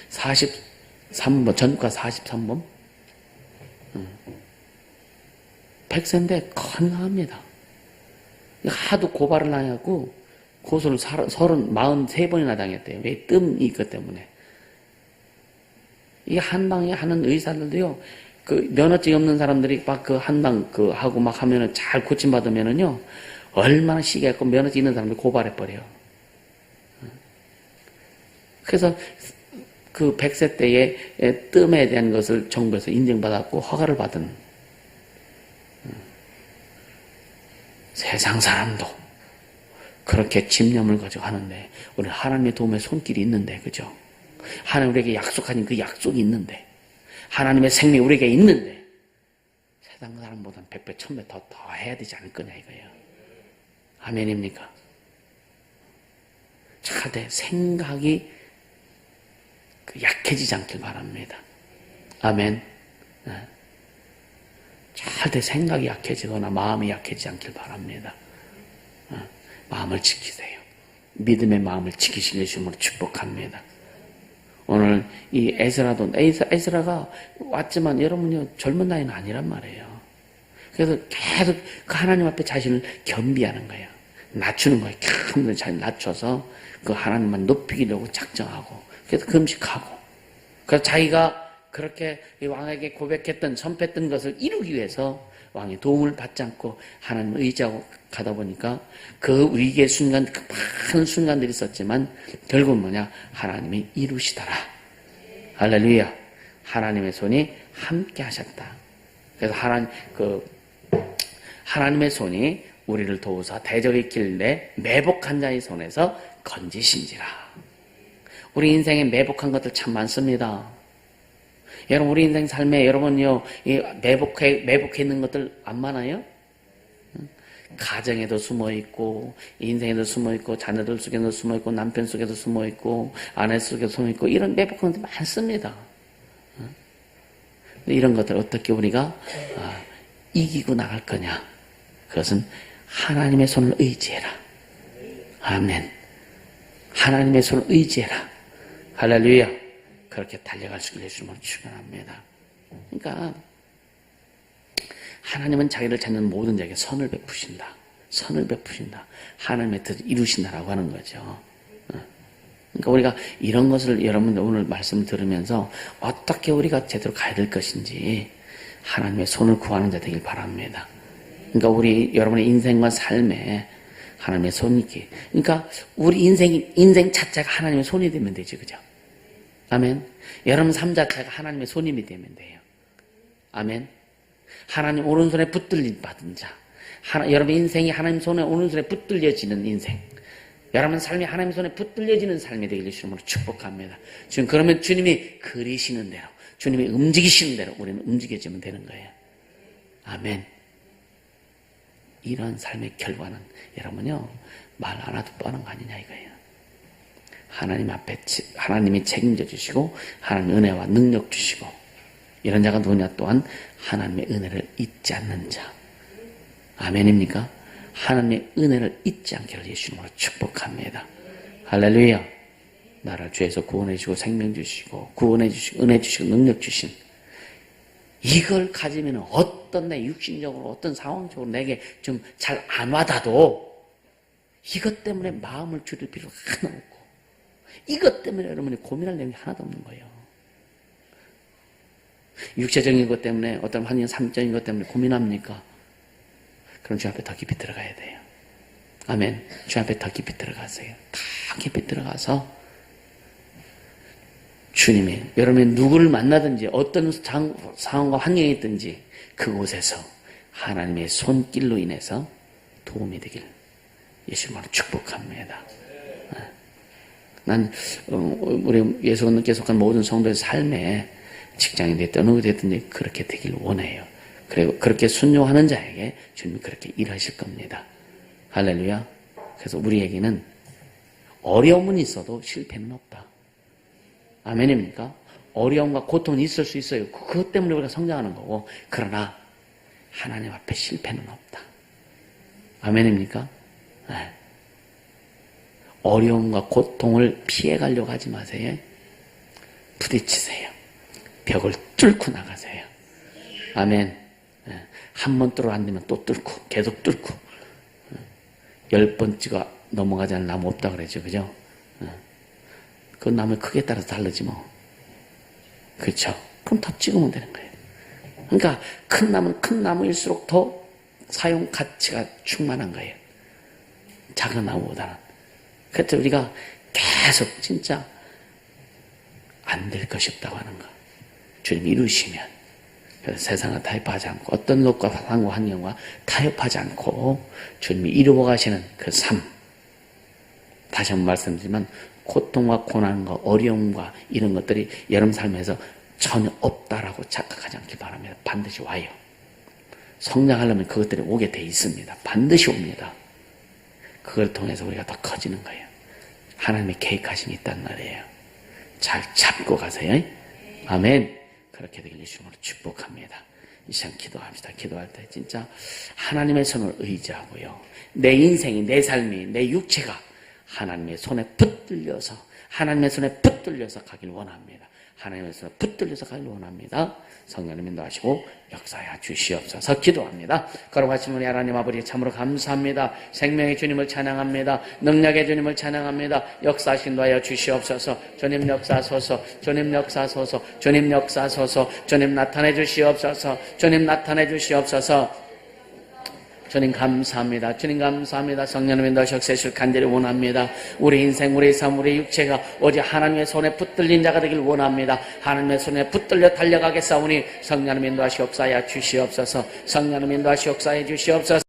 43번, 전과 43번. 100세인데 건강합니다. 하도 고발을 하냐고 고소를 43번이나 당했대요. 왜? 뜸이 있기 때문에. 이 한방에 하는 의사들도요, 그 면허증이 없는 사람들이 막 그 한방 하고 막 하면은 잘 고침받으면은요, 얼마나 시기했고 면허증 있는 사람들 고발해버려요. 그래서 그 100세 때에 뜸에 대한 것을 정부에서 인정받았고 허가를 받은 세상 사람도 그렇게 집념을 가지고 하는데, 우리 하나님의 도움에 손길이 있는데, 그죠? 하나님 우리에게 약속하신 그 약속이 있는데, 하나님의 생명이 우리에게 있는데, 세상 사람보다는 100배, 1000배 더 해야 되지 않을 거냐 이거예요. 아멘입니까? 절대 생각이 약해지지 않길 바랍니다. 아멘. 절대 생각이 약해지거나 마음이 약해지지 않길 바랍니다. 마음을 지키세요. 믿음의 마음을 지키시길 주님으로 축복합니다. 오늘 이 에스라가 왔지만 여러분이 젊은 나이는 아니란 말이에요. 그래서 계속 그 하나님 앞에 자신을 겸비하는 거예요. 낮추는 거예요. 계속 자신을 낮춰서 그 하나님만 높이려고 작정하고, 그래서 금식하고, 그래서 자기가 그렇게 왕에게 고백했던, 선포했던 것을 이루기 위해서 왕의 도움을 받지 않고 하나님을 의지하고 가다 보니까 그 위기의 순간, 그 많은 순간들이 있었지만 결국은 뭐냐? 하나님이 이루시더라. 할렐루야. 하나님의 손이 함께 하셨다. 그래서 하나님의 손이 우리를 도우사 대적의 길에 매복한 자의 손에서 건지신지라. 우리 인생에 매복한 것들 참 많습니다. 여러분, 우리 인생 삶에 여러분요, 매복해 있는 것들 안 많아요? 가정에도 숨어 있고, 인생에도 숨어 있고, 자녀들 속에도 숨어 있고, 남편 속에도 숨어 있고, 아내 속에도 숨어 있고, 이런 매복한 것들 많습니다. 이런 것들 어떻게 우리가 이기고 나갈 거냐? 그것은 하나님의 손을 의지해라. 아멘. 하나님의 손을 의지해라. 할렐루야. 그렇게 달려갈 수 있게 해주시면 축원합니다. 그러니까 하나님은 자기를 찾는 모든 자에게 선을 베푸신다. 선을 베푸신다. 하나님의 뜻을 이루신다라고 하는 거죠. 그러니까 우리가 이런 것을 여러분 오늘 말씀을 들으면서 어떻게 우리가 제대로 가야 될 것인지 하나님의 손을 구하는 자 되길 바랍니다. 그러니까 여러분의 인생과 삶에 하나님의 손이 있기. 그러니까 우리 인생 자체가 하나님의 손이 되면 되죠. 그죠? 아멘. 여러분 삶 자체가 하나님의 손님이 되면 돼요. 아멘. 하나님 오른손에 붙들림 받은 자. 여러분 인생이 하나님 손에 오른손에 붙들려지는 인생. 여러분 삶이 하나님 손에 붙들려지는 삶이 되기를 주님으로 축복합니다. 지금 그러면 주님이 그리시는 대로, 주님이 움직이시는 대로 우리는 움직여지면 되는 거예요. 아멘. 이런 삶의 결과는 여러분요, 말 안 해도 뻔한 거 아니냐 이거예요. 하나님 앞에 하나님이 책임져 주시고 하나님의 은혜와 능력 주시고, 이런 자가 누구냐? 또한 하나님의 은혜를 잊지 않는 자. 아멘입니까? 하나님의 은혜를 잊지 않기를 예수님으로 축복합니다. 할렐루야. 나를 죄에서 구원해 주시고 생명 주시고 구원해 주시고 은혜 주시고 능력 주신, 이걸 가지면 어떤 내 육신적으로 어떤 상황적으로 내게 좀 잘 안 와닿아도 이것 때문에 마음을 줄일 필요가 하나 없고, 이것 때문에 여러분이 고민할 내용이 하나도 없는 거예요. 육체적인 것 때문에, 어떤 환경 삶적인 것 때문에 고민합니까? 그럼 주 앞에 더 깊이 들어가야 돼요. 아멘. 주 앞에 더 깊이 들어가세요. 더 깊이 들어가서 주님이 여러분이 누구를 만나든지 어떤 상황과 환경에 있든지 그곳에서 하나님의 손길로 인해서 도움이 되길 예수님으로 축복합니다. 난 우리 예수님을 계속한 모든 성도의 삶에 직장이 됐든 어느 됐든지 그렇게 되길 원해요. 그리고 그렇게 순종하는 자에게 주님이 그렇게 일하실 겁니다. 할렐루야. 그래서 우리에게는 어려움은 있어도 실패는 없다. 아멘입니까? 어려움과 고통은 있을 수 있어요. 그것 때문에 우리가 성장하는 거고, 그러나 하나님 앞에 실패는 없다. 아멘입니까? 네. 어려움과 고통을 피해가려고 하지 마세요. 부딪히세요. 벽을 뚫고 나가세요. 아멘. 네. 한 번 뚫어 안 되면 또 뚫고 계속 뚫고 10번 찍어 넘어가지 않는 나무 없다 그러죠. 그죠? 그 나무의 크기에 따라서 다르지 뭐. 그렇죠? 그럼 더 찍으면 되는 거예요. 그러니까 큰 나무는 큰 나무일수록 더 사용 가치가 충만한 거예요. 작은 나무보다는. 그래서 우리가 계속 진짜 안 될 것이 없다고 하는 거. 주님 이루시면. 그래서 세상과 타협하지 않고 어떤 것과 상황과 환경과 타협하지 않고 주님이 이루어 가시는 그 삶. 다시 한번 말씀드리지만 고통과 고난과 어려움과 이런 것들이 여러분 삶에서 전혀 없다라고 착각하지 않길 바랍니다. 반드시 와요. 성장하려면 그것들이 오게 돼 있습니다. 반드시 옵니다. 그걸 통해서 우리가 더 커지는 거예요. 하나님의 계획하심이 있단 말이에요. 잘 잡고 가세요. 아멘. 그렇게 되길 예수님으로 축복합니다. 이 시간 기도합시다. 기도할 때 진짜 하나님의 손을 의지하고요. 내 인생이, 내 삶이, 내 육체가 하나님의 손에 붙들려서 하나님의 손에 붙들려서 가길 원합니다. 하나님의 손에 붙들려서 가길 원합니다. 성령님 인도하시고 역사하여 주시옵소서. 기도합니다. 거룩하신 우리 하나님 아버지 참으로 감사합니다. 생명의 주님을 찬양합니다. 능력의 주님을 찬양합니다. 역사하신도 하여 주시옵소서. 주님 역사소서. 주님 역사소서. 주님 역사소서. 주님 나타내 주시옵소서. 주님 나타내 주시옵소서. 주님 감사합니다. 주님 감사합니다. 성령님 인도하셔 세실 간절히 원합니다. 우리 인생, 우리 삶, 우리 육체가 오직 하나님의 손에 붙들린 자가 되길 원합니다. 하나님의 손에 붙들려 달려가겠사오니 성령님 인도하시옵사여 주시옵소서. 성령님 인도하시옵사여 주시옵소서.